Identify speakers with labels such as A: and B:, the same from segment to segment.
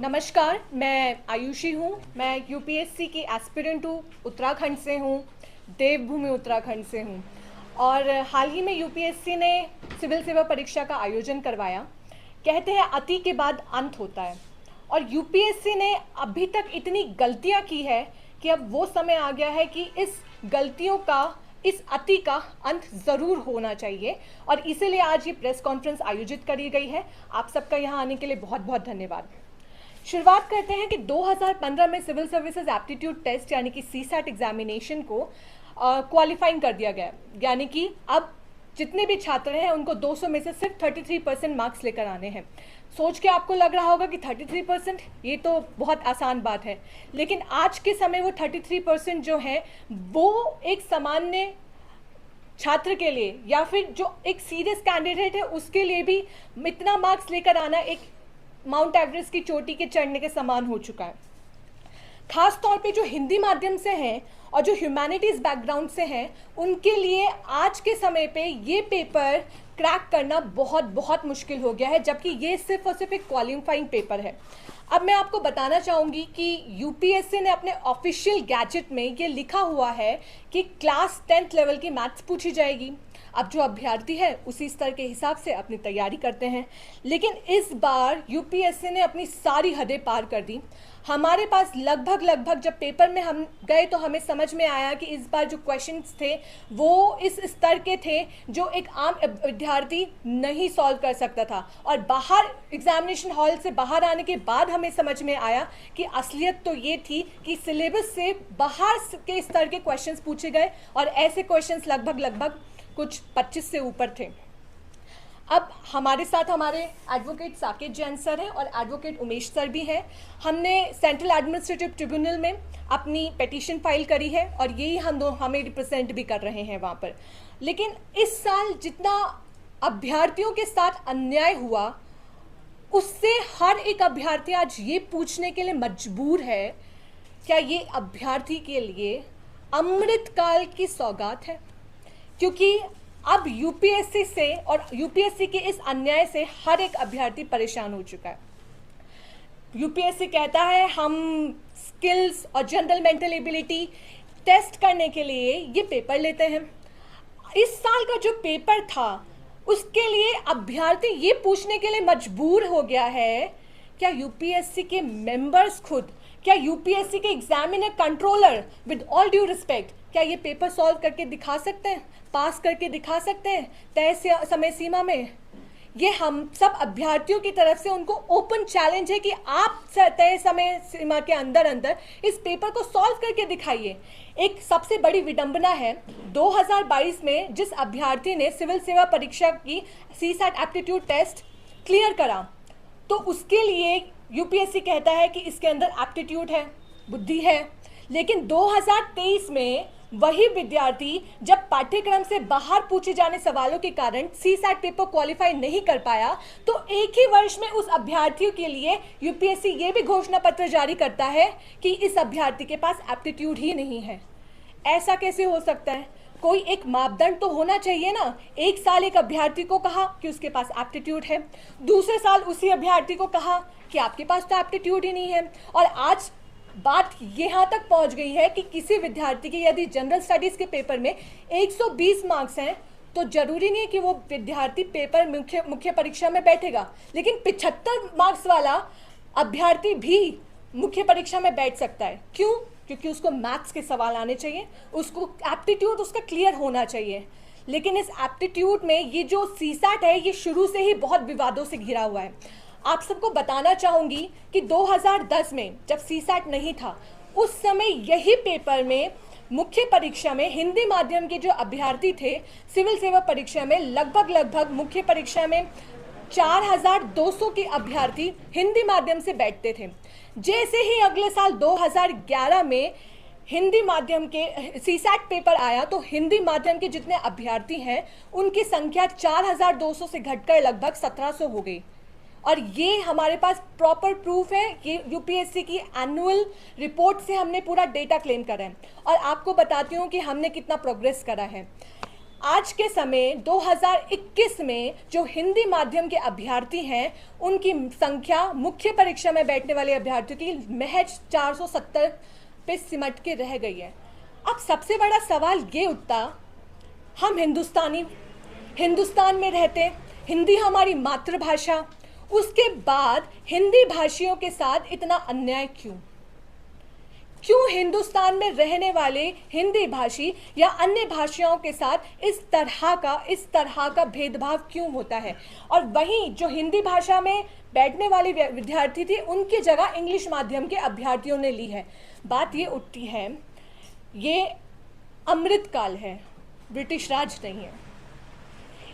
A: नमस्कार, मैं आयुषी हूँ। मैं यूपीएससी की एस्पिरेंट हूँ, उत्तराखंड से हूँ, देवभूमि उत्तराखंड से हूँ। और हाल ही में यूपीएससी ने सिविल सेवा परीक्षा का आयोजन करवाया। कहते हैं अति के बाद अंत होता है, और यूपीएससी ने अभी तक इतनी गलतियाँ की है कि अब वो समय आ गया है कि इस गलतियों का, इस अति का अंत ज़रूर होना चाहिए। और इसीलिए आज ये प्रेस कॉन्फ्रेंस आयोजित करी गई है। आप सबका यहाँ आने के लिए बहुत बहुत धन्यवाद। शुरुआत करते हैं कि 2015 में सिविल सर्विसेज एप्टीट्यूड टेस्ट यानी कि सीसैट एग्जामिनेशन को क्वालिफाइंग कर दिया गया। यानी कि अब जितने भी छात्र हैं उनको 200 में से सिर्फ 33% मार्क्स लेकर आने हैं। सोच के आपको लग रहा होगा कि 33% ये तो बहुत आसान बात है, लेकिन आज के समय वो 33% जो है वो एक सामान्य छात्र के लिए या फिर जो एक सीरियस कैंडिडेट है उसके लिए भी इतना मार्क्स लेकर आना एक माउंट एवरेस्ट की चोटी के चढ़ने के समान हो चुका है। खास तौर पे जो हिंदी माध्यम से हैं और जो ह्यूमैनिटीज़ बैकग्राउंड से हैं उनके लिए आज के समय पे ये पेपर क्रैक करना बहुत बहुत मुश्किल हो गया है, जबकि ये सिर्फ और सिर्फ एक क्वालिफाइंग पेपर है। अब मैं आपको बताना चाहूँगी कि यूपीएससी ने अपने ऑफिशियल गैजेट में ये लिखा हुआ है कि क्लास 10th लेवल की मैथ्स पूछी जाएगी। अब जो अभ्यर्थी है उसी स्तर के हिसाब से अपनी तैयारी करते हैं, लेकिन इस बार यूपीएससी ने अपनी सारी हदें पार कर दी। हमारे पास लगभग जब पेपर में हम गए तो हमें समझ में आया कि इस बार जो क्वेश्चंस थे वो इस स्तर के थे जो एक आम विद्यार्थी नहीं सॉल्व कर सकता था। और बाहर एग्जामिनेशन हॉल से बाहर आने के बाद हमें समझ में आया कि असलियत तो ये थी कि सिलेबस से बाहर के स्तर के क्वेश्चंस पूछे गए, और ऐसे क्वेश्चंस लगभग कुछ 25 से ऊपर थे। अब हमारे साथ हमारे एडवोकेट साकेत जैन सर हैं और एडवोकेट उमेश सर भी हैं। हमने सेंट्रल एडमिनिस्ट्रेटिव ट्रिब्यूनल में अपनी पिटीशन फाइल करी है और यही हमें रिप्रेजेंट भी कर रहे हैं वहाँ पर। लेकिन इस साल जितना अभ्यर्थियों के साथ अन्याय हुआ उससे हर एक अभ्यर्थी आज ये पूछने के लिए मजबूर है, क्या ये अभ्यर्थी के लिए अमृतकाल की सौगात है? क्योंकि अब यूपीएससी से और यूपीएससी के इस अन्याय से हर एक अभ्यर्थी परेशान हो चुका है। यूपीएससी कहता है हम स्किल्स और जनरल मेंटल एबिलिटी टेस्ट करने के लिए ये पेपर लेते हैं। इस साल का जो पेपर था उसके लिए अभ्यर्थी ये पूछने के लिए मजबूर हो गया है, क्या यूपीएससी के मेंबर्स खुद, क्या यूपीएससी के examiner controller with all due respect, क्या ये पेपर सॉल्व करके दिखा सकते हैं, पास करके दिखा सकते हैं तय समय सीमा में? ये हम सब अभ्यर्थियों की तरफ से उनको ओपन चैलेंज है कि आप तय समय सीमा के अंदर इस पेपर को सॉल्व करके दिखाइए। एक सबसे बड़ी विडंबना है 2022 में जिस अभ्यर्थी ने सिविल सेवा परीक्षा की सीसैट एप्टीट्यूड टेस्ट क्लियर करा, तो उसके लिए यूपीएससी कहता है कि इसके अंदर एप्टीट्यूड है, बुद्धि है। लेकिन 2023 में वही विद्यार्थी जब पाठ्यक्रम से बाहर पूछे जाने सवालों के कारण सीसैट पेपर क्वालिफाई नहीं कर पाया, तो एक ही वर्ष में उस अभ्यर्थियों के लिए यूपीएससी ये भी घोषणा पत्र जारी करता है कि इस अभ्यर्थी के पास एप्टीट्यूड ही नहीं है। ऐसा कैसे हो सकता है? कोई एक मापदंड तो होना चाहिए ना। एक साल एक अभ्यर्थी को कहा कि उसके पास एप्टीट्यूड है, दूसरे साल उसी अभ्यर्थी को कहा कि आपके पास तो एप्टीट्यूड ही नहीं है। और आज बात यहाँ तक पहुँच गई है कि किसी विद्यार्थी के यदि जनरल स्टडीज़ के पेपर में 120 मार्क्स हैं तो जरूरी नहीं है कि वो विद्यार्थी पेपर मुख्य परीक्षा में बैठेगा, लेकिन 75 मार्क्स वाला अभ्यर्थी भी मुख्य परीक्षा में बैठ सकता है। क्यों? क्योंकि उसको मैथ्स के सवाल आने चाहिए, उसको एप्टीट्यूड उसका क्लियर होना चाहिए। लेकिन इस एप्टीट्यूड में ये जो सीसैट है ये शुरू से ही बहुत विवादों से घिरा हुआ है। आप सबको बताना चाहूँगी कि 2010 में जब सीसैट नहीं था उस समय यही पेपर में मुख्य परीक्षा में हिंदी माध्यम के जो अभ्यर्थी थे सिविल सेवा परीक्षा में लगभग मुख्य परीक्षा में 4200 के अभ्यर्थी हिंदी माध्यम से बैठते थे। जैसे ही अगले साल 2011 में हिंदी माध्यम के सीसैट पेपर आया तो हिंदी माध्यम के जितने अभ्यर्थी हैं उनकी संख्या 4200 से घटकर लगभग 1700 हो गई। और ये हमारे पास प्रॉपर प्रूफ है, ये यूपीएससी की एनुअल रिपोर्ट से हमने पूरा डेटा क्लेम करा है। और आपको बताती हूँ कि हमने कितना प्रोग्रेस करा है। आज के समय 2021 में जो हिंदी माध्यम के अभ्यर्थी हैं उनकी संख्या मुख्य परीक्षा में बैठने वाले अभ्यर्थियों की महज 470 पे सिमट के रह गई है। अब सबसे बड़ा सवाल ये उठता, हम हिंदुस्तान में रहते, हिंदी हमारी मातृभाषा, उसके बाद हिंदी भाषियों के साथ इतना अन्याय क्यों? क्यों हिंदुस्तान में रहने वाले हिंदी भाषी या अन्य भाषाओं के साथ इस तरह का भेदभाव क्यों होता है? और वहीं जो हिंदी भाषा में बैठने वाले विद्यार्थी थे उनकी जगह इंग्लिश माध्यम के अभ्यर्थियों ने ली है। बात ये उठती है, ये अमृतकाल है, ब्रिटिश राज नहीं है।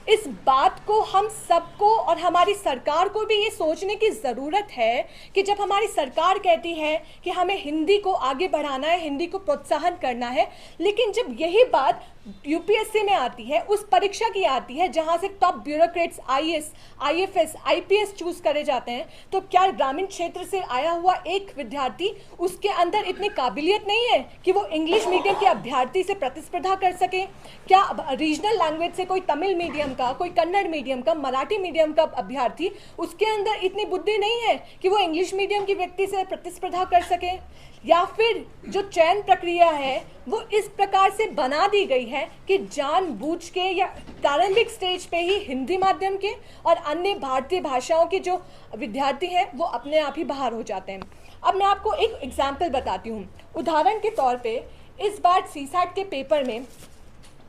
A: इस बात को हम सबको और हमारी सरकार को भी ये सोचने की ज़रूरत है कि जब हमारी सरकार कहती है कि हमें हिंदी को आगे बढ़ाना है, हिंदी को प्रोत्साहन करना है, लेकिन जब यही बात यूपीएससी में आती है, उस परीक्षा की आती है जहां से top bureaucrats IAS, IFS, IPS choose करे जाते हैं, तो क्या ग्रामीण क्षेत्र से आया हुआ एक विद्यार्थी, उसके अंदर इतनी काबिलियत नहीं है कि वो इंग्लिश मीडियम के अभ्यर्थी से प्रतिस्पर्धा कर सके? क्या रीजनल लैंग्वेज से कोई तमिल मीडियम का, कोई कन्नड़ मीडियम का, मराठी मीडियम का अभ्यर्थी, उसके अंदर इतनी बुद्धि नहीं है कि वो इंग्लिश मीडियम की व्यक्ति से प्रतिस्पर्धा कर सके? या फिर जो चयन प्रक्रिया है वो इस प्रकार से बना दी गई है कि जानबूझ के या प्रारंभिक स्टेज पे ही हिंदी माध्यम के और अन्य भारतीय भाषाओं के जो विद्यार्थी हैं वो अपने आप ही बाहर हो जाते हैं। अब मैं आपको एक एग्जाम्पल बताती हूँ। उदाहरण के तौर पे इस बार सीसैट के पेपर में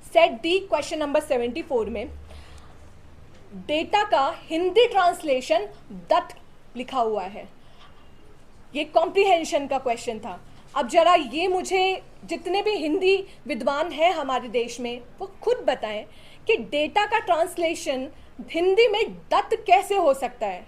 A: सेट डी क्वेश्चन नंबर 74 में डेटा का हिंदी ट्रांसलेशन दत्त लिखा हुआ है। ये कॉम्प्रिहेंशन का क्वेश्चन था। अब जरा ये मुझे जितने भी हिंदी विद्वान हैं हमारे देश में वो खुद बताएं कि डेटा का ट्रांसलेशन हिंदी में दत्त कैसे हो सकता है।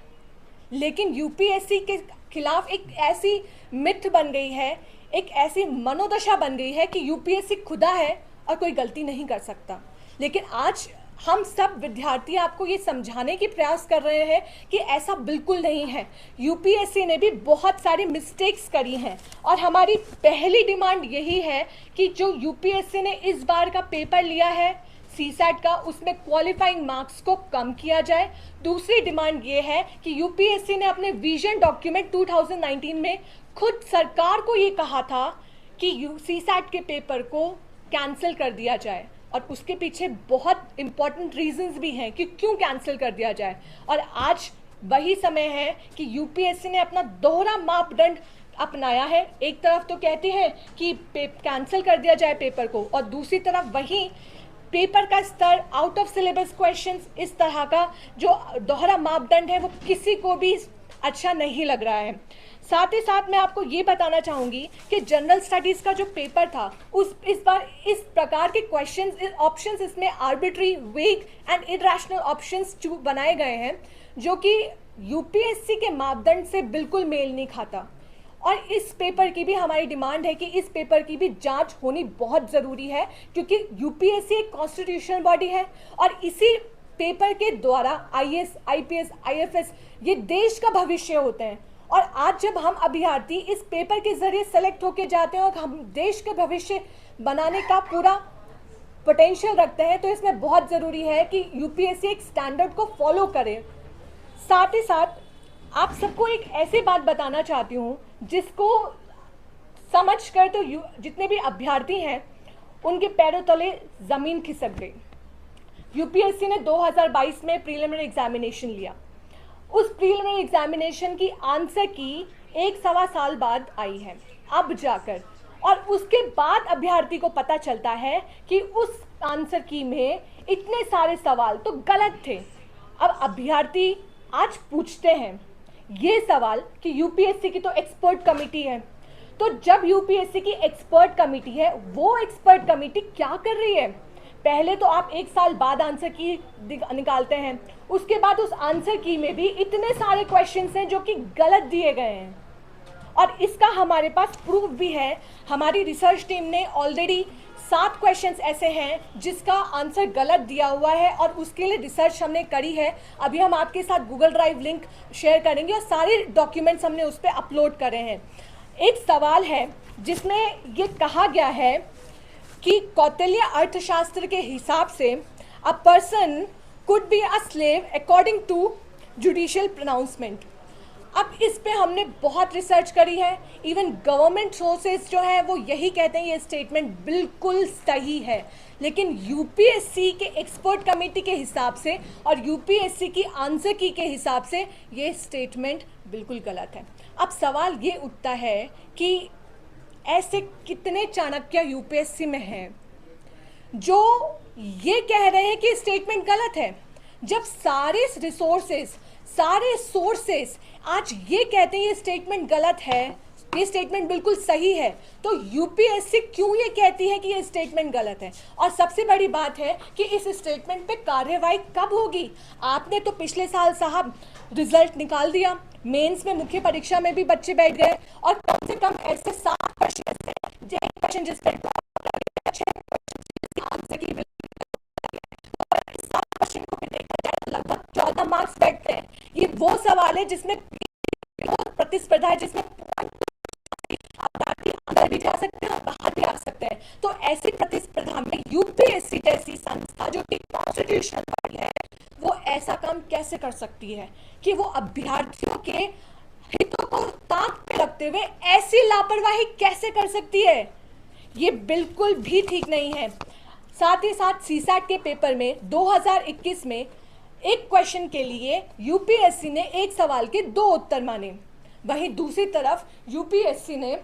A: लेकिन यूपीएससी के खिलाफ एक ऐसी मिथ बन गई है, एक ऐसी मनोदशा बन गई है कि यूपीएससी खुदा है और कोई गलती नहीं कर सकता। लेकिन आज हम सब विद्यार्थी आपको ये समझाने की प्रयास कर रहे हैं कि ऐसा बिल्कुल नहीं है। यूपीएससी ने भी बहुत सारी मिस्टेक्स करी हैं और हमारी पहली डिमांड यही है कि जो यूपीएससी ने इस बार का पेपर लिया है सीसैट का, उसमें क्वालिफाइंग मार्क्स को कम किया जाए। दूसरी डिमांड ये है कि यूपीएससी ने अपने विजन डॉक्यूमेंट 2019 में खुद सरकार को ये कहा था कि सीसैट के पेपर को कैंसिल कर दिया जाए, और उसके पीछे बहुत इंपॉर्टेंट रीजंस भी हैं कि क्यों कैंसिल कर दिया जाए। और आज वही समय है कि यूपीएससी ने अपना दोहरा मापदंड अपनाया है। एक तरफ तो कहते हैं कि कैंसिल कर दिया जाए पेपर को, और दूसरी तरफ वही पेपर का स्तर, आउट ऑफ सिलेबस क्वेश्चंस, इस तरह का जो दोहरा मापदंड है वो किसी को भी अच्छा नहीं लग रहा है। साथ ही साथ मैं आपको ये बताना चाहूँगी कि जनरल स्टडीज़ का जो पेपर था इस बार इस प्रकार के क्वेश्चंस, ऑप्शंस इसमें आर्बिट्री, वेग एंड इरैशनल ऑप्शंस बनाए गए हैं जो कि यूपीएससी के मापदंड से बिल्कुल मेल नहीं खाता। और इस पेपर की भी हमारी डिमांड है कि इस पेपर की भी जांच होनी बहुत ज़रूरी है, क्योंकि यूपीएससी एक कॉन्स्टिट्यूशनल बॉडी है और इसी पेपर के द्वारा आईएएस, आईपीएस, आईएफएस ये देश का भविष्य होते हैं। और आज जब हम अभ्यर्थी इस पेपर के जरिए सेलेक्ट होके जाते हैं और हम देश का भविष्य बनाने का पूरा पोटेंशियल रखते हैं, तो इसमें बहुत ज़रूरी है कि यूपीएससी एक स्टैंडर्ड को फॉलो करे। साथ ही साथ आप सबको एक ऐसी बात बताना चाहती हूँ जिसको समझकर तो जितने भी अभ्यर्थी हैं उनके पैरों तले ज़मीन खिसक गई। यूपीएससी ने 2022 में प्रीलिमिनरी एग्जामिनेशन लिया। उस प्रीलिमिनरी एग्जामिनेशन की आंसर की 1-1.25 साल बाद आई है अब जाकर, और उसके बाद अभ्यर्थी को पता चलता है कि उस आंसर की में इतने सारे सवाल तो गलत थे। अब अभ्यर्थी आज पूछते हैं ये सवाल कि यूपीएससी की तो एक्सपर्ट कमेटी है, तो जब यूपीएससी की एक्सपर्ट कमेटी है, वो एक्सपर्ट कमेटी क्या कर रही है? पहले तो आप 1 साल बाद आंसर की निकालते हैं, उसके बाद उस आंसर की में भी इतने सारे क्वेश्चंस हैं जो कि गलत दिए गए हैं, और इसका हमारे पास प्रूफ भी है। हमारी रिसर्च टीम ने ऑलरेडी 7 क्वेश्चंस ऐसे हैं जिसका आंसर गलत दिया हुआ है, और उसके लिए रिसर्च हमने करी है। अभी हम आपके साथ गूगल ड्राइव लिंक शेयर करेंगे और सारे डॉक्यूमेंट्स हमने उस पर अपलोड करे हैं। एक सवाल है जिसमें ये कहा गया है कि कौटिल्य अर्थशास्त्र के हिसाब से a person could be a slave according to judicial pronouncement. अब इस पे हमने बहुत रिसर्च करी है, इवन गवर्नमेंट सोर्सेज जो है वो यही कहते हैं ये स्टेटमेंट बिल्कुल सही है, लेकिन यूपीएससी के एक्सपर्ट कमेटी के हिसाब से और यूपीएससी की आंसर की के हिसाब से ये स्टेटमेंट बिल्कुल गलत है। अब सवाल ये उठता है कि ऐसे कितने चाणक्य यूपीएससी में हैं जो ये कह रहे हैं कि स्टेटमेंट गलत है, जब सारे रिसोर्सेज सारे सोर्सेस आज ये कहते हैं ये स्टेटमेंट गलत है, ये स्टेटमेंट बिल्कुल सही है, तो यूपीएससी क्यों ये कहती है कि ये स्टेटमेंट गलत है? और सबसे बड़ी बात है कि इस स्टेटमेंट पे कार्रवाई कब होगी? आपने तो पिछले साल साहब रिजल्ट निकाल दिया, मेंस में मुख्य परीक्षा में भी बच्चे बैठ गए और कम से कम ऐसे 7 क्वेश्चन जिस पर लगभग 14 मार्क्स बैठते हैं। ये वो सवाल है जिसमें प्रतिस्पर्धा है, जिसमें अंदर भी जा सकते हैं और बाहर भी आ सकते हैं। तो ऐसी प्रतिस्पर्धा में यूपीएससी जैसी संस्था जो कि कॉन्स्टिट्यूशनल बॉडी है वो ऐसा काम कैसे कर सकती है कि वो अभ्यर्थियों के हितों को ताक पे रखते हुए ऐसी लापरवाही कैसे कर सकती है? ये बिल्कुल भी ठीक नहीं है। साथ ही साथ सीसैट के पेपर में 2021 में एक क्वेश्चन के लिए यूपीएससी ने एक सवाल के 2 उत्तर माने, वहीं दूसरी तरफ यूपीएससी ने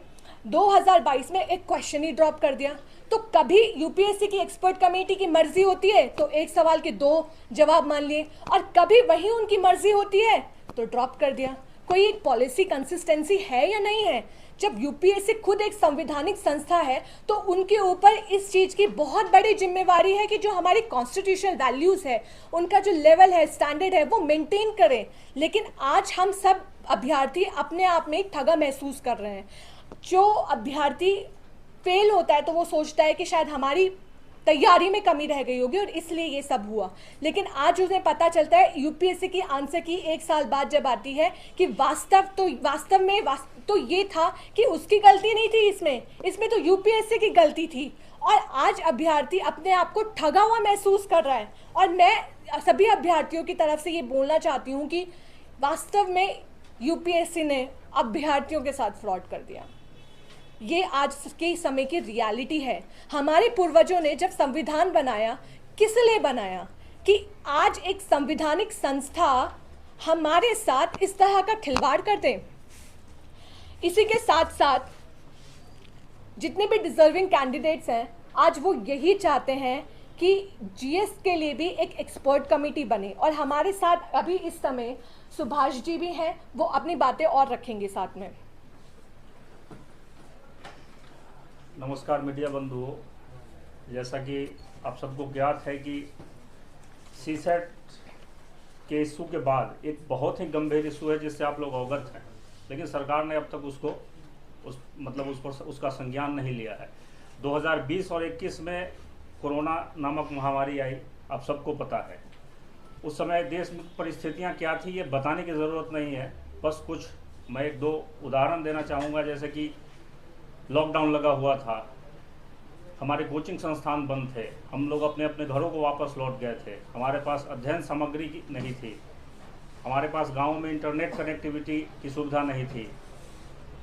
A: 2022 में एक क्वेश्चन ही ड्रॉप कर दिया। तो कभी यूपीएससी की एक्सपर्ट कमेटी की मर्जी होती है तो एक सवाल के 2 जवाब मान लिए, और कभी वही उनकी मर्जी होती है तो ड्रॉप कर दिया। कोई एक पॉलिसी कंसिस्टेंसी है या नहीं है? जब यूपीएससी खुद एक संवैधानिक संस्था है तो उनके ऊपर इस चीज़ की बहुत बड़ी जिम्मेवारी है कि जो हमारी कॉन्स्टिट्यूशनल वैल्यूज़ है, उनका जो लेवल है, स्टैंडर्ड है, वो मेंटेन करें। लेकिन आज हम सब अभ्यर्थी अपने आप में एक ठगा महसूस कर रहे हैं। जो अभ्यर्थी फेल होता है तो वो सोचता है कि शायद हमारी तैयारी में कमी रह गई होगी और इसलिए ये सब हुआ, लेकिन आज उन्हें पता चलता है यूपीएससी की आंसर की 1 साल बाद जब आती है कि वास्तव में तो ये था कि उसकी गलती नहीं थी, इसमें तो यूपीएससी की गलती थी। और आज अभ्यर्थी अपने आप को ठगा हुआ महसूस कर रहा है। और मैं सभी अभ्यर्थियों की तरफ से ये बोलना चाहती हूँ कि वास्तव में यूपीएससी ने अभ्यर्थियों के साथ फ्रॉड कर दिया। ये आज के समय की रियलिटी है। हमारे पूर्वजों ने जब संविधान बनाया, किस लिए बनाया? कि आज एक संवैधानिक संस्था हमारे साथ इस तरह का खिलवाड़ कर दे। इसी के साथ साथ जितने भी डिजर्विंग कैंडिडेट्स हैं आज वो यही चाहते हैं कि जीएस के लिए भी एक एक्सपर्ट कमेटी बने, और हमारे साथ अभी इस समय सुभाष जी भी हैं, वो अपनी बातें और रखेंगे साथ में।
B: नमस्कार मीडिया बंधुओं, जैसा कि आप सबको ज्ञात है कि सीसेट के इशू के बाद एक बहुत ही गंभीर इशू है जिससे आप लोग अवगत हैं, लेकिन सरकार ने अब तक उसको उसका संज्ञान नहीं लिया है। 2020 और 21 में कोरोना नामक महामारी आई, आप सबको पता है। उस समय देश में परिस्थितियां क्या थी ये बताने की ज़रूरत नहीं है, बस कुछ मैं 1-2 उदाहरण देना चाहूँगा। जैसे कि लॉकडाउन लगा हुआ था, हमारे कोचिंग संस्थान बंद थे, हम लोग अपने अपने घरों को वापस लौट गए थे, हमारे पास अध्ययन सामग्री नहीं थी, हमारे पास गाँव में इंटरनेट कनेक्टिविटी की सुविधा नहीं थी,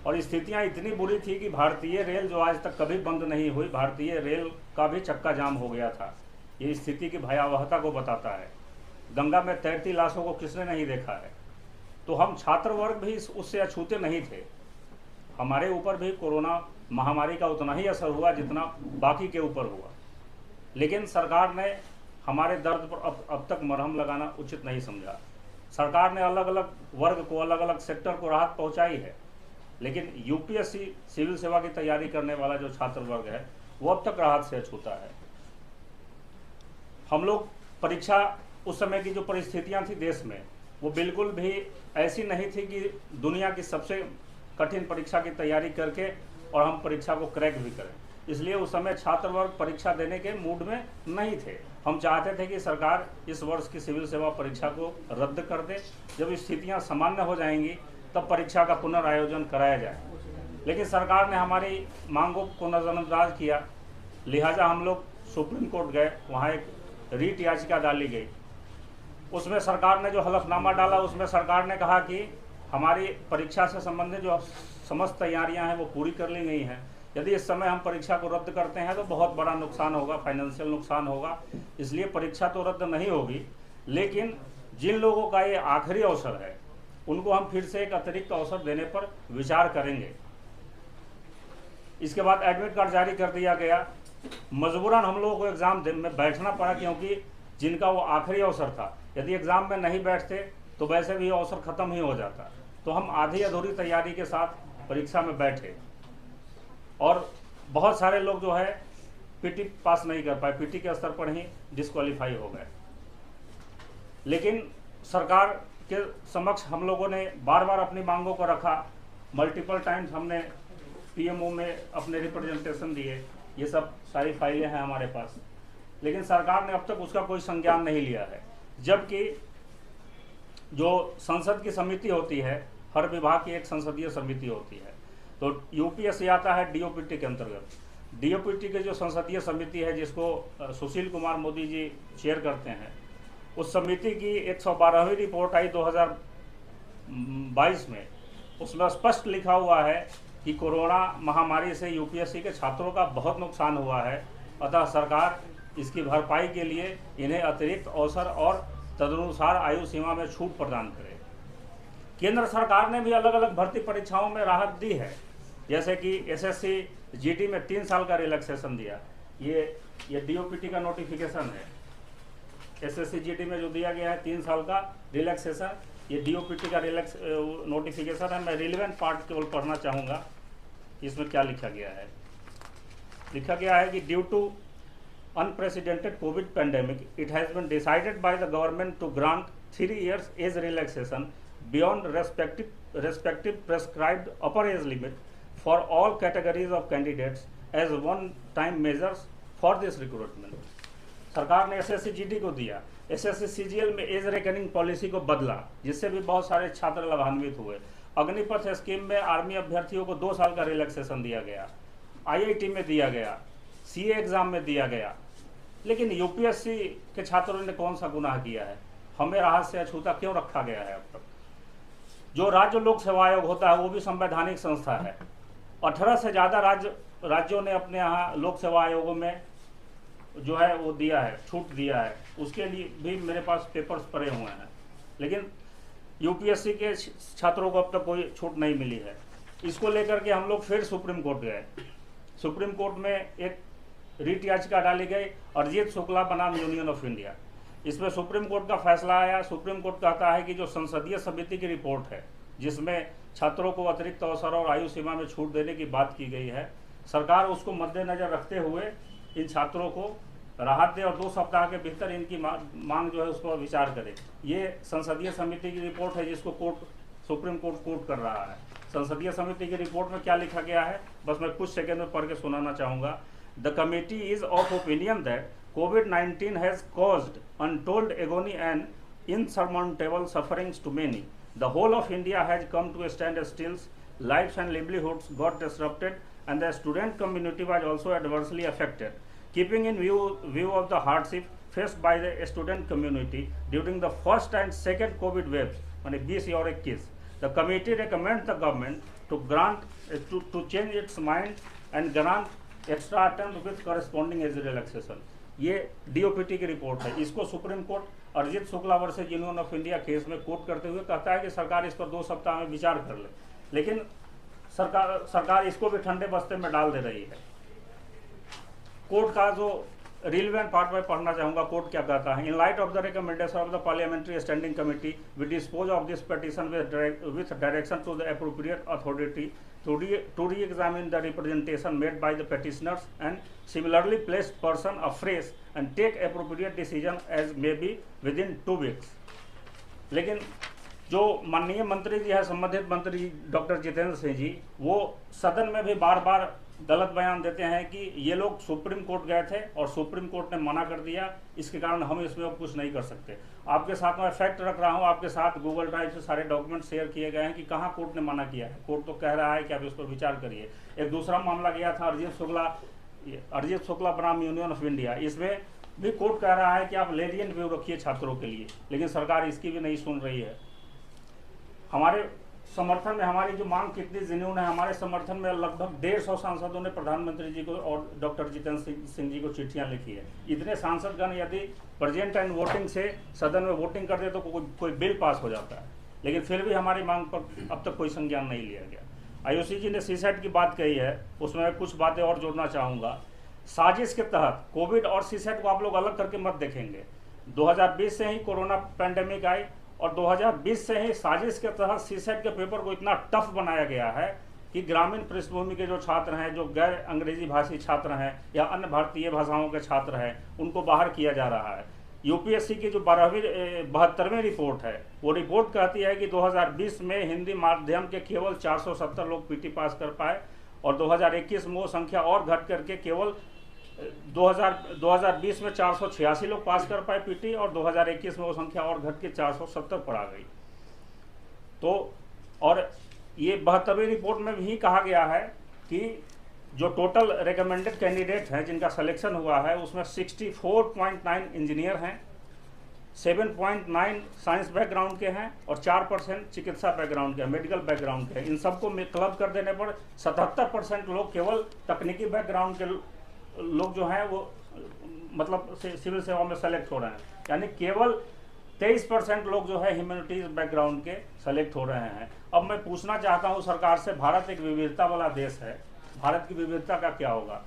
B: और स्थितियां इतनी बुरी थी कि भारतीय रेल जो आज तक कभी बंद नहीं हुई, भारतीय रेल का भी चक्का जाम हो गया था। ये स्थिति की भयावहता को बताता है। गंगा में तैरती लाशों को किसने नहीं देखा है? तो हम छात्र वर्ग भी उससे अछूते नहीं थे। हमारे ऊपर भी कोरोना महामारी का उतना ही असर हुआ जितना बाकी के ऊपर हुआ, लेकिन सरकार ने हमारे दर्द पर अब तक मरहम लगाना उचित नहीं समझा। सरकार ने अलग अलग वर्ग को, अलग अलग सेक्टर को राहत पहुंचाई है, लेकिन यूपीएससी सिविल सेवा की तैयारी करने वाला जो छात्र वर्ग है वो अब तक राहत से अछूता है। हम लोग परीक्षा, उस समय की जो परिस्थितियां थी देश में, वो बिल्कुल भी ऐसी नहीं थी कि दुनिया की सबसे कठिन परीक्षा की तैयारी करके और हम परीक्षा को क्रैक भी करें। इसलिए उस समय छात्र वर्ग परीक्षा देने के मूड में नहीं थे। हम चाहते थे कि सरकार इस वर्ष की सिविल सेवा परीक्षा को रद्द कर दे। जब स्थितियां सामान्य हो जाएंगी तब परीक्षा का पुनरायोजन कराया जाए, लेकिन सरकार ने हमारी मांगों को नज़रअंदाज किया लिहाजा हम लोग सुप्रीम कोर्ट गए, वहाँ एक रीट याचिका डाली गई। उसमें सरकार ने जो हलफनामा डाला, उसमें सरकार ने कहा कि हमारी परीक्षा से संबंधित जो समस्त तैयारियां हैं वो पूरी कर ली गई हैं। यदि इस समय हम परीक्षा को रद्द करते हैं तो बहुत बड़ा नुकसान होगा, फाइनेंशियल नुकसान होगा, इसलिए परीक्षा तो रद्द नहीं होगी, लेकिन जिन लोगों का ये आखिरी अवसर है उनको हम फिर से एक अतिरिक्त अवसर देने पर विचार करेंगे। इसके बाद एडमिट कार्ड जारी कर दिया गया। मजबूरन हम लोगों को एग्ज़ाम में बैठना पड़ा, क्योंकि जिनका वो आखिरी अवसर था, यदि एग्ज़ाम में नहीं बैठते तो वैसे भी अवसर ख़त्म ही हो जाता। तो हम आधी अधूरी तैयारी के साथ परीक्षा में बैठे और बहुत सारे लोग जो है पीटी पास नहीं कर पाए, पीटी के स्तर पर ही डिस्क्वालीफाई हो गए। लेकिन सरकार के समक्ष हम लोगों ने बार बार अपनी मांगों को रखा, मल्टीपल टाइम्स हमने पीएमओ में अपने रिप्रेजेंटेशन दिए, ये सब सारी फाइलें हैं हमारे पास, लेकिन सरकार ने अब तक उसका कोई संज्ञान नहीं लिया है। जबकि जो संसद की समिति होती है, हर विभाग की एक संसदीय समिति होती है, तो यूपीएससी आता है डीओपीटी के अंतर्गत। डीओपीटी की जो संसदीय समिति है, जिसको सुशील कुमार मोदी जी चेयर करते हैं, उस समिति की 112वीं रिपोर्ट आई 2022 में। उसमें स्पष्ट लिखा हुआ है कि कोरोना महामारी से यूपीएससी के छात्रों का बहुत नुकसान हुआ है, अतः सरकार इसकी भरपाई के लिए इन्हें अतिरिक्त अवसर और तदनुसार आयु सीमा में छूट प्रदान करे। केंद्र सरकार ने भी अलग अलग भर्ती परीक्षाओं में राहत दी है, जैसे कि एसएससी जीडी में 3 साल का रिलैक्सेशन दिया। ये डीओपीटी का नोटिफिकेशन है। एसएससी जीडी में जो दिया गया है 3 साल का रिलैक्सेशन, ये डीओपीटी का नोटिफिकेशन है। मैं रिलेवेंट पार्ट केवल पढ़ना चाहूँगा, इसमें क्या लिखा गया है। लिखा गया है कि due to unprecedented COVID pandemic, it has been decided by the government to grant 3 years age relaxation beyond respective prescribed upper age limit for all categories of candidates as one-time measures for this recruitment. सरकार ने SSC GD को दिया, SSC CGL में as reckoning policy को बदला, जिससे भी बहुत सारे छात्र लाभान्वित हुए। अग्निपथ स्कीम में आर्मी अभ्यर्थियों को 2 साल का रिलैक्सेशन दिया गया, आईआईटी में दिया गया, सीए एग्जाम में दिया गया। लेकिन यूपीएससी के छात्रों ने कौन सा गुनाह किया है? हमें राहत से अछूता क्यों रखा गया है अब तक? जो राज्य लोक सेवा आयोग होता है वो भी संवैधानिक संस्था है। 18 से ज़्यादा राज्यों ने अपने यहाँ लोक सेवा आयोगों में जो है वो दिया है, छूट दिया है। उसके लिए भी मेरे पास पेपर्स पड़े हुए हैं, लेकिन यूपीएससी के छात्रों को अब तक कोई छूट नहीं मिली है। इसको लेकर के हम लोग फिर सुप्रीम कोर्ट गए। सुप्रीम कोर्ट में एक रीट याचिका डाली गई, अरिजीत शुक्ला बनाम यूनियन ऑफ इंडिया। इसमें सुप्रीम कोर्ट का फैसला आया। सुप्रीम कोर्ट कहता है कि जो संसदीय समिति की रिपोर्ट है, जिसमें छात्रों को अतिरिक्त अवसर और आयु सीमा में छूट देने की बात की गई है, सरकार उसको मद्देनजर रखते हुए इन छात्रों को राहत दे और 2 सप्ताह के भीतर इनकी मांग जो है उस पर विचार करे। ये संसदीय समिति की रिपोर्ट है, जिसको सुप्रीम कोर्ट कोर्ट कर रहा है। संसदीय समिति की रिपोर्ट में क्या लिखा गया है, बस मैं कुछ सेकेंड में पढ़ के सुनाना चाहूँगा। The committee is of opinion that COVID-19 has caused untold agony and insurmountable sufferings to many. The whole of India has come to a standstill. Lives and livelihoods got disrupted, and the student community was also adversely affected. Keeping in view of the hardship faced by the student community during the first and second COVID waves, माने 20 और 21, the committee recommends the government to change its mind and grant extra attempt with corresponding age relaxation. ये DOPT की report है। इसको supreme court Arijit Shukla versus union of India case में court करते हुए कहता है कि सरकार इस पर 2 सप्ताह में विचार कर ले, लेकिन सरकार इसको भी ठंडे बस्ते में डाल दे रही है। कोर्ट का जो रिलेवेंट पार्ट में पढ़ना चाहूँगा, कोर्ट क्या कहता है। In light of the recommendation of the parliamentary standing committee we dispose of this petition with direction to the appropriate authority to re-examine the representation made by the petitioners and similarly placed person afresh and take appropriate decision as may be within 2 weeks। लेकिन जो माननीय मंत्री जी है, संबंधित मंत्री doctor Jitendra Singh ji, वो सदन में भी बार बार गलत बयान देते हैं कि ये लोग सुप्रीम कोर्ट गए थे और सुप्रीम कोर्ट ने मना कर दिया, इसके कारण हम इसमें अब कुछ नहीं कर सकते। आपके साथ मैं फैक्ट रख रहा हूँ, आपके साथ गूगल ड्राइव से सारे डॉक्यूमेंट शेयर किए गए हैं कि कहाँ कोर्ट ने मना किया है। कोर्ट तो कह रहा है कि आप इस पर विचार करिए। एक दूसरा मामला गया था, अरिजीत शुक्ला अरिजीत शुक्ला बनाम यूनियन ऑफ इंडिया, इसमें भी कोर्ट कह रहा है कि आप लेनियंट व्यू रखिए छात्रों के लिए, लेकिन सरकार इसकी भी नहीं सुन रही है। हमारे समर्थन में हमारी जो मांग कितनी जिन्यून है, हमारे समर्थन में लगभग 150 सांसदों ने प्रधानमंत्री जी को और डॉक्टर जितेंद्र सिंह जी को चिट्ठियां लिखी है। इतने सांसदगण यदि प्रेजेंट एंड वोटिंग से सदन में वोटिंग कर दे तो कोई बिल पास हो जाता है, लेकिन फिर भी हमारी मांग पर अब तक कोई संज्ञान नहीं लिया गया। आयुषी जी ने सीसेट की बात कही है, उसमें मैं कुछ बातें और जोड़ना चाहूँगा। साजिश के तहत कोविड और सीसेट को आप लोग अलग करके मत देखेंगे। 2020 से ही कोरोना पैंडेमिक आई और 2020 से ही साजिश के तहत सीसेट के पेपर को इतना टफ बनाया गया है कि ग्रामीण पृष्ठभूमि के जो छात्र हैं, जो गैर अंग्रेजी भाषी छात्र हैं या अन्य भारतीय भाषाओं के छात्र हैं, उनको बाहर किया जा रहा है। यूपीएससी की जो 72वीं रिपोर्ट है, वो रिपोर्ट कहती है कि 2020 में हिंदी माध्यम के केवल 470 लोग पीटी पास कर पाए और 2021 में वो संख्या और घट करके केवल 2020 में 486 लोग पास कर पाए पीटी और 2021 में वो संख्या और घट के 470 पर आ गई। तो और ये 72वीं रिपोर्ट में भी कहा गया है कि जो टोटल रिकमेंडेड कैंडिडेट हैं जिनका सिलेक्शन हुआ है, उसमें 64.9 इंजीनियर हैं, 7.9 साइंस बैकग्राउंड के हैं और 4% चिकित्सा बैकग्राउंड के हैं, मेडिकल बैकग्राउंड के हैं। इन सबको क्लब कर देने पर 77% लोग केवल तकनीकी बैकग्राउंड के लोग जो हैं वो मतलब सिविल सेवा में सेलेक्ट हो रहे हैं, यानी केवल 23% लोग जो है ह्यूमैनिटीज बैकग्राउंड के सेलेक्ट हो रहे हैं। अब मैं पूछना चाहता हूं सरकार से, भारत एक विविधता वाला देश है, भारत की विविधता का क्या होगा?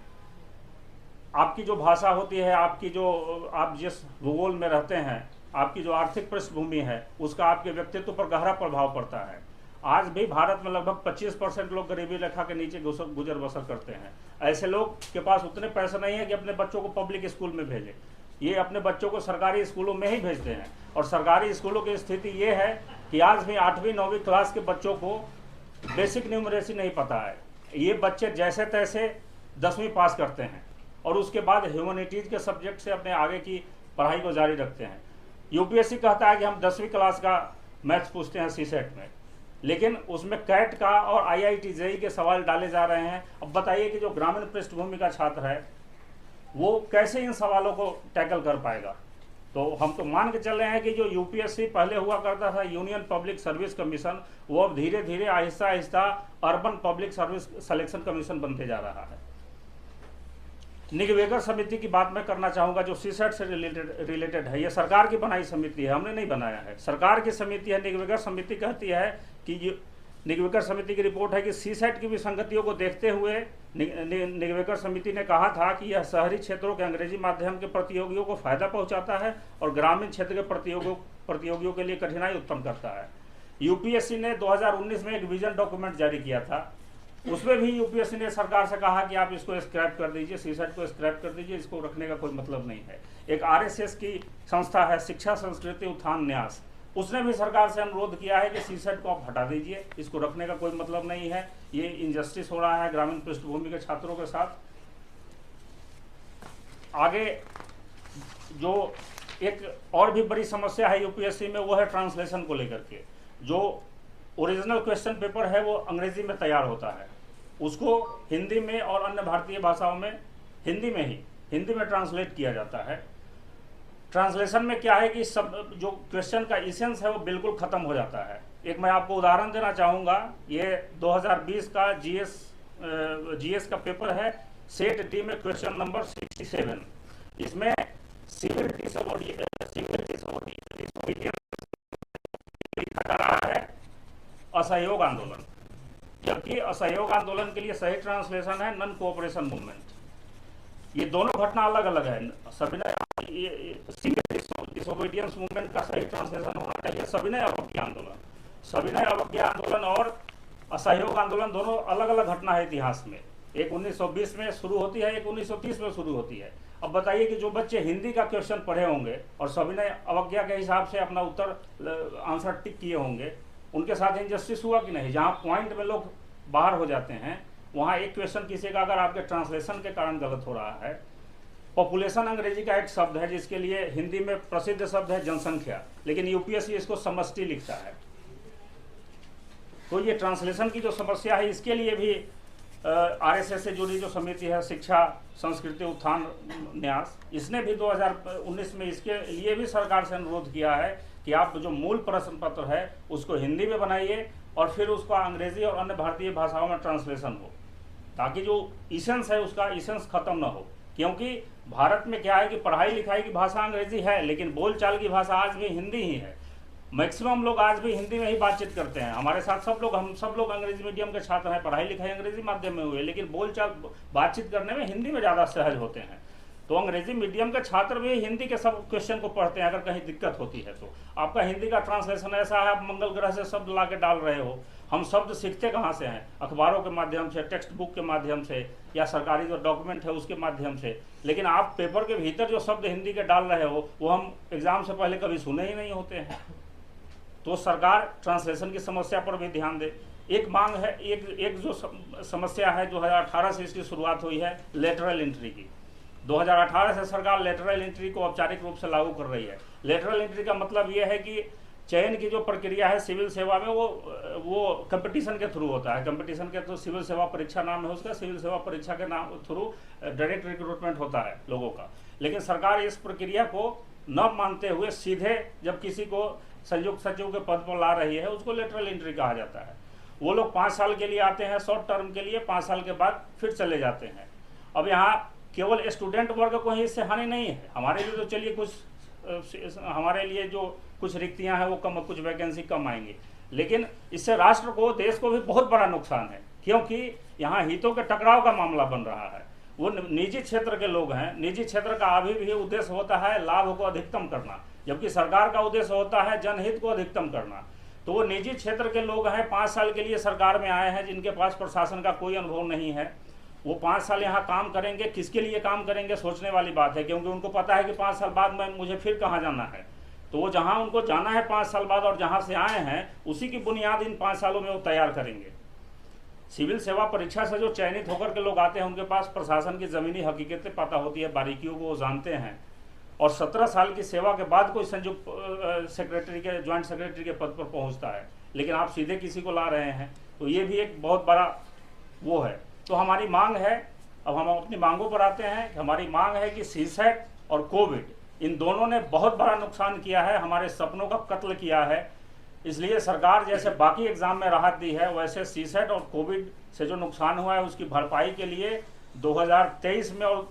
B: आपकी जो भाषा होती है, आपकी जो आप जिस भूगोल में रहते हैं, आपकी जो आर्थिक पृष्ठभूमि है, उसका आपके व्यक्तित्व पर गहरा प्रभाव पड़ता है। आज भी भारत में लगभग 25% लोग गरीबी रेखा के नीचे गुजर बसर करते हैं। ऐसे लोग के पास उतने पैसे नहीं है कि अपने बच्चों को पब्लिक स्कूल में भेजें, ये अपने बच्चों को सरकारी स्कूलों में ही भेजते हैं। और सरकारी स्कूलों की स्थिति ये है कि आज भी 8वीं 9वीं क्लास के बच्चों को बेसिक न्यूमरेसी नहीं पता है। ये बच्चे जैसे तैसे 10वीं पास करते हैं और उसके बाद ह्यूमैनिटीज के सब्जेक्ट से अपने आगे की पढ़ाई को जारी रखते हैं। यूपीएससी कहता है कि हम 10वीं क्लास का मैथ्स पूछते हैं सीसेट में, लेकिन उसमें कैट का और आईआईटी जेईई के सवाल डाले जा रहे हैं। अब बताइए कि जो ग्रामीण पृष्ठभूमि का छात्र है वो कैसे इन सवालों को टैकल कर पाएगा? तो हम तो मान के चल रहे हैं कि जो यूपीएससी पहले हुआ करता था यूनियन पब्लिक सर्विस कमीशन, वो अब धीरे धीरे Aahista Aahista urban public service selection commission बनते जा रहा है। निगवेकर समिति की बात मैं करना चाहूंगा, जो सीसेट से रिलेटेड है। ये सरकार की बनाई समिति है, हमने नहीं बनाया है, सरकार की समिति है। निगवेकर समिति कहती है कि निगवेकर समिति की रिपोर्ट है कि सीसेट की विसंगतियों को देखते हुए निगवेकर समिति ने कहा था कि यह शहरी क्षेत्रों के अंग्रेजी माध्यम के प्रतियोगियों को फायदा पहुंचाता है और ग्रामीण क्षेत्र के प्रतियोगियों के लिए कठिनाई उत्पन्न करता है। यूपीएससी ने 2019 में एक विजन डॉक्यूमेंट जारी किया था, उसमें भी यूपीएससी ने सरकार से कहा कि आप इसको स्क्रैप कर दीजिए, सीसेट को स्क्रैप कर दीजिए, इसको रखने का कोई मतलब नहीं है। एक आरएसएस की संस्था है शिक्षा संस्कृति उत्थान न्यास, उसने भी सरकार से अनुरोध किया है कि सीसेट को आप हटा दीजिए, इसको रखने का कोई मतलब नहीं है, ये इनजस्टिस हो रहा है ग्रामीण पृष्ठभूमि के छात्रों के साथ। आगे जो एक और भी बड़ी समस्या है यूपीएससी में, वो है ट्रांसलेशन को लेकर के। जो ओरिजिनल क्वेश्चन पेपर है वो अंग्रेजी में तैयार होता है, उसको हिंदी में और अन्य भारतीय भाषाओं में हिंदी में ट्रांसलेट किया जाता है। ट्रांसलेशन में क्या है कि सब जो क्वेश्चन का इसेंस है वो बिल्कुल खत्म हो जाता है। एक मैं आपको उदाहरण देना चाहूँगा, ये 2020 का जीएस का पेपर है, सेट डी में क्वेश्चन नंबर 67। इसमें सिविल लिखा जा रहा है असहयोग आंदोलन, जबकि असहयोग आंदोलन के लिए सही ट्रांसलेशन है नॉन कोऑपरेशन मूवमेंट। ये दोनों घटना अलग अलग है। सविनय डिसोबीडियंस मूवमेंट का सही ट्रांसलेशन होना चाहिए सविनय अवज्ञा आंदोलन। सविनय अवज्ञा आंदोलन और असहयोग आंदोलन दोनों अलग अलग घटना है इतिहास में। एक 1920 में शुरू होती है, एक 1930 में शुरू होती है। अब बताइए कि जो बच्चे हिंदी का क्वेश्चन पढ़े होंगे और सविनय अवज्ञा के हिसाब से अपना उत्तर आंसर टिक किए होंगे, उनके साथ इनजस्टिस हुआ कि नहीं? जहाँ पॉइंट में लोग बाहर हो जाते हैं, वहाँ एक क्वेश्चन किसी का अगर आपके ट्रांसलेशन के कारण गलत हो रहा है। पॉपुलेशन अंग्रेजी का एक शब्द है जिसके लिए हिंदी में प्रसिद्ध शब्द है जनसंख्या, लेकिन यूपीएससी इसको समष्टि लिखता है। तो ये ट्रांसलेशन की जो समस्या है, इसके लिए भी आरएसएस से जुड़ी जो समिति है शिक्षा संस्कृति उत्थान न्यास, इसने भी 2019 में इसके लिए भी सरकार से अनुरोध किया है कि आप जो मूल प्रश्न पत्र है उसको हिंदी में बनाइए और फिर उसका अंग्रेजी और अन्य भारतीय भाषाओं में ट्रांसलेशन हो, ताकि जो इसेंस है उसका इसेंस खत्म ना हो। क्योंकि भारत में क्या है कि पढ़ाई लिखाई की भाषा अंग्रेजी है, लेकिन बोलचाल की भाषा आज भी हिंदी ही है। मैक्सिमम लोग आज भी हिंदी में ही बातचीत करते हैं। हमारे साथ सब लोग, हम सब लोग अंग्रेजी मीडियम के छात्र हैं, पढ़ाई लिखाई अंग्रेजी माध्यम में हुए, लेकिन बोलचाल बातचीत करने में हिंदी में ज़्यादा सहज होते हैं। तो अंग्रेजी मीडियम के छात्र भी हिंदी के सब क्वेश्चन को पढ़ते हैं। अगर कहीं दिक्कत होती है तो आपका हिंदी का ट्रांसलेशन ऐसा है, आप मंगल ग्रह से शब्द ला के डाल रहे हो। हम शब्द सीखते कहाँ से हैं? अखबारों के माध्यम से, टेक्स्ट बुक के माध्यम से, या सरकारी जो डॉक्यूमेंट है उसके माध्यम से। लेकिन आप पेपर के भीतर जो शब्द हिंदी के डाल रहे हो वो हम एग्जाम से पहले कभी सुने ही नहीं होते हैं। तो सरकार ट्रांसलेशन की समस्या पर भी ध्यान दे। एक मांग है, एक जो समस्या है 2018 से इसकी शुरुआत हुई है लेटरल एंट्री की। 2018 से सरकार लेटरल एंट्री को औपचारिक रूप से लागू कर रही है। लेटरल एंट्री का मतलब यह है कि चयन की जो प्रक्रिया है सिविल सेवा में वो कंपटीशन के थ्रू होता है। कंपटीशन के थ्रू सिविल सेवा परीक्षा नाम है उसका, सिविल सेवा परीक्षा के नाम थ्रू डायरेक्ट रिक्रूटमेंट होता है लोगों का। लेकिन सरकार इस प्रक्रिया को न मानते हुए सीधे जब किसी को संयुक्त सचिव के पद पर ला रही है उसको लेटरल एंट्री कहा जाता है। वो लोग 5 साल के लिए आते हैं, शॉर्ट टर्म के लिए, 5 साल के बाद फिर चले जाते हैं। अब यहाँ केवल स्टूडेंट वर्ग को ही इससे हानि नहीं है, हमारे लिए तो चलिए हमारे लिए जो कुछ रिक्तियां हैं वो कम, कुछ वैकेंसी कम आएंगी, लेकिन इससे राष्ट्र को, देश को भी बहुत बड़ा नुकसान है। क्योंकि यहाँ हितों के टकराव का मामला बन रहा है। वो निजी क्षेत्र के लोग हैं, निजी क्षेत्र का अभी भी उद्देश्य होता है लाभ को अधिकतम करना, जबकि सरकार का उद्देश्य होता है जनहित को अधिकतम करना। तो वो निजी क्षेत्र के लोग हैं, 5 साल के लिए सरकार में आए हैं, जिनके पास प्रशासन का कोई अनुभव नहीं है। वो 5 साल यहाँ काम करेंगे, किसके लिए काम करेंगे सोचने वाली बात है, क्योंकि उनको पता है कि 5 साल बाद में मुझे फिर कहाँ जाना है। तो वो जहाँ उनको जाना है 5 साल बाद और जहाँ से आए हैं उसी की बुनियाद इन 5 सालों में वो तैयार करेंगे। सिविल सेवा परीक्षा से जो चयनित होकर के लोग आते हैं उनके पास प्रशासन की ज़मीनी हकीकतें पता होती है, बारीकियों को वो जानते हैं। और 17 साल की सेवा के बाद कोई संयुक्त सेक्रेटरी के, ज्वाइंट सेक्रेटरी के पद पर पहुंचता है, लेकिन आप सीधे किसी को ला रहे हैं, तो ये भी एक बहुत बड़ा वो है। तो हमारी मांग है, अब हम अपनी मांगों पर आते हैं। हमारी मांग है कि सीसेट और कोविड इन दोनों ने बहुत बड़ा नुकसान किया है, हमारे सपनों का कत्ल किया है। इसलिए सरकार जैसे बाकी एग्जाम में राहत दी है, वैसे सीसेट और कोविड से जो नुकसान हुआ है उसकी भरपाई के लिए 2023 में और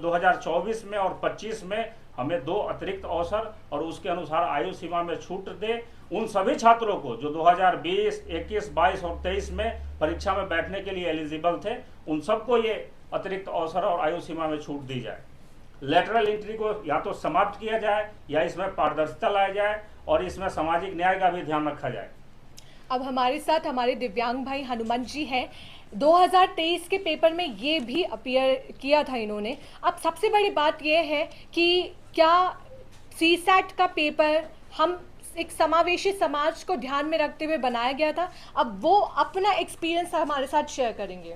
B: 2024 में और 25 में हमें 2 अतिरिक्त अवसर और उसके अनुसार आयु सीमा में छूट दे। उन सभी छात्रों को जो 2020, 21, 22 और 23 में परीक्षा में बैठने के लिए एलिजिबल थे, उन सबको ये अतिरिक्त अवसर और आयु सीमा में छूट दी जाए। लेटरल एंट्री को या तो समाप्त किया जाए या इसमें पारदर्शिता लाया जाए और इसमें सामाजिक न्याय का भी ध्यान रखा जाए।
A: अब हमारे साथ हमारे दिव्यांग भाई हनुमंत जी हैं। 2023 के पेपर में ये भी अपीयर किया था इन्होंने। अब सबसे बड़ी बात ये है कि क्या सीसैट का पेपर हम एक समावेशी समाज को ध्यान में रखते हुए बनाया गया था, अब वो अपना एक्सपीरियंस हमारे साथ शेयर करेंगे।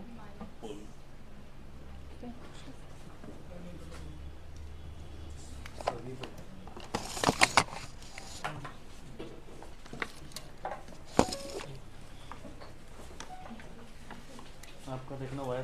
B: आपका देखना वायर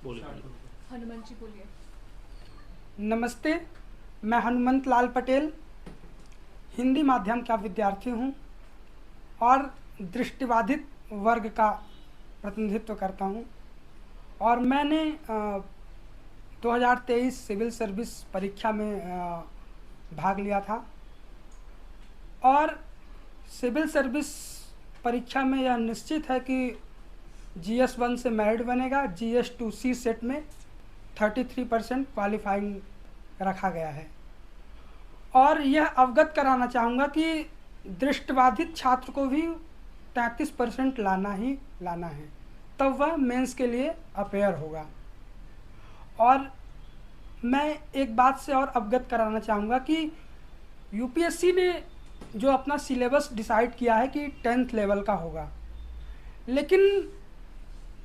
B: पूरा
A: हनुमंत जी बोलिए।
C: नमस्ते, मैं हनुमंत लाल पटेल हिंदी माध्यम का विद्यार्थी हूं और दृष्टिबाधित वर्ग का प्रतिनिधित्व करता हूं। और मैंने 2023 सिविल सर्विस परीक्षा में भाग लिया था और सिविल सर्विस परीक्षा में यह निश्चित है कि GS1 से मेरिट बनेगा। GS2C सेट में 33% क्वालिफाइंग रखा गया है। और यह अवगत कराना चाहूँगा कि दृष्टिबाधित छात्र को भी 33% लाना ही लाना है, तब वह मेंस के लिए अपेयर होगा। और मैं एक बात से और अवगत कराना चाहूँगा कि यूपीएससी ने जो अपना सिलेबस डिसाइड किया है कि 10th लेवल का होगा, लेकिन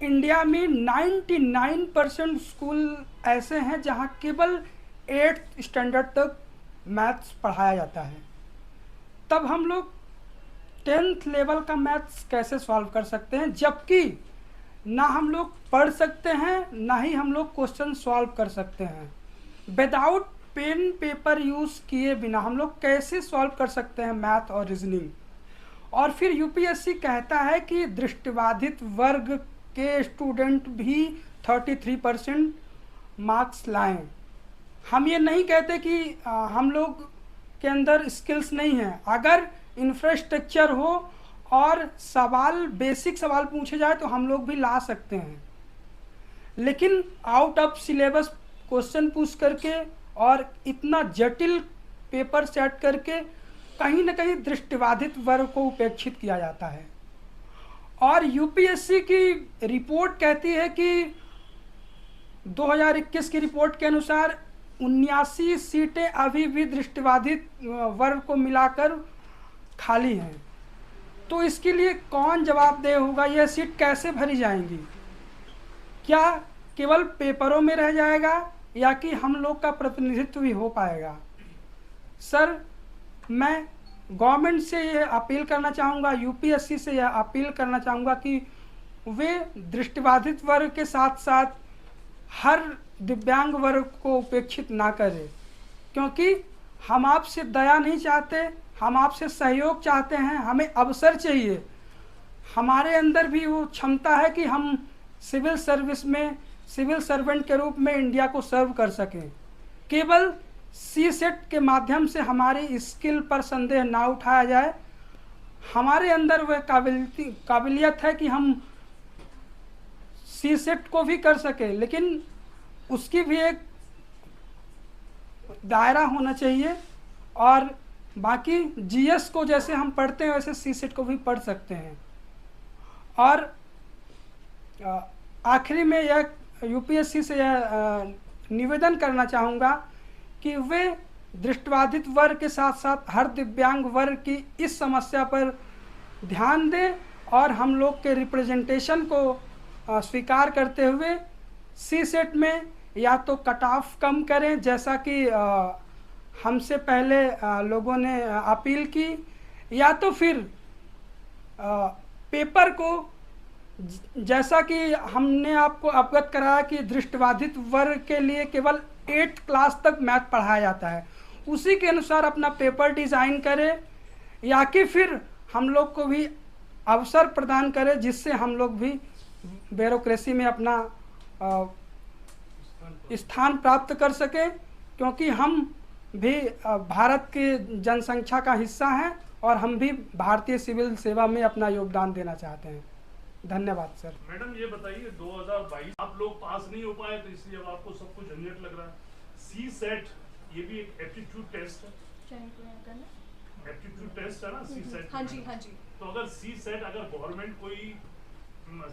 C: इंडिया में 99% स्कूल ऐसे हैं जहां केवल 8th स्टैंडर्ड तक मैथ्स पढ़ाया जाता है। तब हम लोग 10th लेवल का मैथ्स कैसे सॉल्व कर सकते हैं, जबकि ना हम लोग पढ़ सकते हैं ना ही हम लोग क्वेश्चन सॉल्व कर सकते हैं। विदाउट पेन पेपर यूज़ किए बिना हम लोग कैसे सॉल्व कर सकते हैं मैथ और रीजनिंग। और फिर यूपीएससी कहता है कि दृष्टिबाधित वर्ग के स्टूडेंट भी 33% मार्क्स लाएं। हम ये नहीं कहते कि हम लोग के अंदर स्किल्स नहीं हैं। अगर इंफ्रास्ट्रक्चर हो और सवाल बेसिक सवाल पूछे जाए तो हम लोग भी ला सकते हैं, लेकिन आउट ऑफ सिलेबस क्वेश्चन पूछ करके और इतना जटिल पेपर सेट करके कहीं ना कहीं दृष्टिबाधित वर्ग को उपेक्षित किया जाता है। और यूपीएससी की रिपोर्ट कहती है कि 2021 की रिपोर्ट के अनुसार 79 सीटें अभी भी दृष्टिबाधित वर्ग को मिलाकर खाली हैं। तो इसके लिए कौन जवाबदेह होगा? यह सीट कैसे भरी जाएंगी? क्या केवल पेपरों में रह जाएगा या कि हम लोग का प्रतिनिधित्व भी हो पाएगा? सर, मैं गवर्नमेंट से यह अपील करना चाहूँगा, यूपीएससी से यह अपील करना चाहूँगा कि वे दृष्टिबाधित वर्ग के साथ साथ हर दिव्यांग वर्ग को उपेक्षित ना करें, क्योंकि हम आपसे दया नहीं चाहते, हम आपसे सहयोग चाहते हैं। हमें अवसर चाहिए, हमारे अंदर भी वो क्षमता है कि हम सिविल सर्विस में सिविल सर्वेंट के रूप में इंडिया को सर्व कर सकें। केवल सीसेट के माध्यम से हमारी स्किल पर संदेह ना उठाया जाए। हमारे अंदर वह काबिलियत है कि हम सीसेट को भी कर सके, लेकिन उसकी भी एक दायरा होना चाहिए। और बाकी जीएस को जैसे हम पढ़ते हैं वैसे सीसेट को भी पढ़ सकते हैं। और आखिरी में यह यूपीएससी से यह निवेदन करना चाहूँगा कि वे दृष्टिबाधित वर्ग के साथ साथ हर दिव्यांग वर्ग की इस समस्या पर ध्यान दें और हम लोग के रिप्रेजेंटेशन को स्वीकार करते हुए सीसेट में या तो कट ऑफ कम करें, जैसा कि हमसे पहले लोगों ने अपील की, या तो फिर पेपर को, जैसा कि हमने आपको अवगत कराया कि दृष्टिबाधित वर्ग के लिए केवल 8th क्लास तक मैथ पढ़ाया जाता है, उसी के अनुसार अपना पेपर डिज़ाइन करें, या कि फिर हम लोग को भी अवसर प्रदान करें जिससे हम लोग भी ब्यूरोक्रेसी में अपना स्थान प्राप्त कर सकें, क्योंकि हम भी भारत की जनसंख्या का हिस्सा हैं और हम भी भारतीय सिविल सेवा में अपना योगदान देना चाहते हैं। धन्यवाद सर।
D: मैडम ये बताइए, 2022 आप लोग पास नहीं हो पाए तो इसलिए अब आपको सब कुछ झंझट लग रहा है। सी सेट ये भी एक एप्टीट्यूड टेस्ट है, एप्टीट्यूड टेस्ट है ना सी सेट।
A: हाँ जी, हाँ जी।
D: तो अगर सी सेट, अगर गवर्नमेंट कोई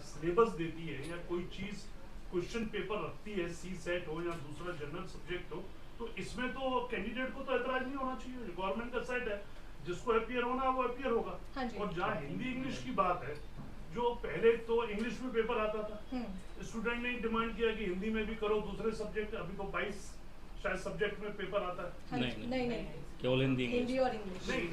D: सिलेबस देती है या कोई चीज क्वेश्चन पेपर रखती है, सी सेट हो या दूसरा जनरल सब्जेक्ट हो, तो इसमें तो कैंडिडेट को तो एतराज नहीं होना चाहिए। गवर्नमेंट का सेट है, जिसको अपियर होना है वो अपियर होगा।
A: हाँ जी।
D: और जहाँ हिंदी इंग्लिश की बात है, जो पहले तो इंग्लिश में पेपर आता था, स्टूडेंट ने डिमांड किया कि हिंदी में भी करो, दूसरे सब्जेक्ट, अभी तो 22 शायद सब्जेक्ट में पेपर आता है।
A: नहीं,
B: केवल
A: हिंदी और इंग्लिश
D: नहीं,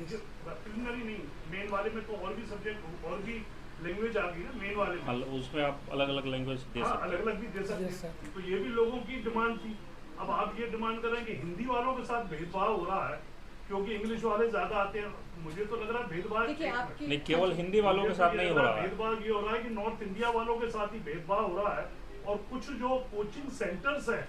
D: प्रिलिमिनरी नहीं, मेन वाले में तो और भी सब्जेक्ट और भी लैंग्वेज आ गई ना मेन वाले में,
B: उसमें आप अलग अलग लैंग्वेज दे सकते हैं।
D: अलग अलग भी दे सकते हैं। तो ये भी लोगों की डिमांड थी। अब आप ये डिमांड कर रहे हैं कि हिंदी वालों के साथ भेदभाव हो रहा है क्योंकि इंग्लिश वाले ज्यादा आते हैं। मुझे तो लग रहा है भेदभाव
B: नहीं, केवल हिंदी वालों के साथ नहीं हो रहा है।
D: भेदभाव ये हो रहा है कि नॉर्थ इंडिया वालों के साथ ही भेदभाव हो रहा है, और कुछ जो कोचिंग सेंटर्स हैं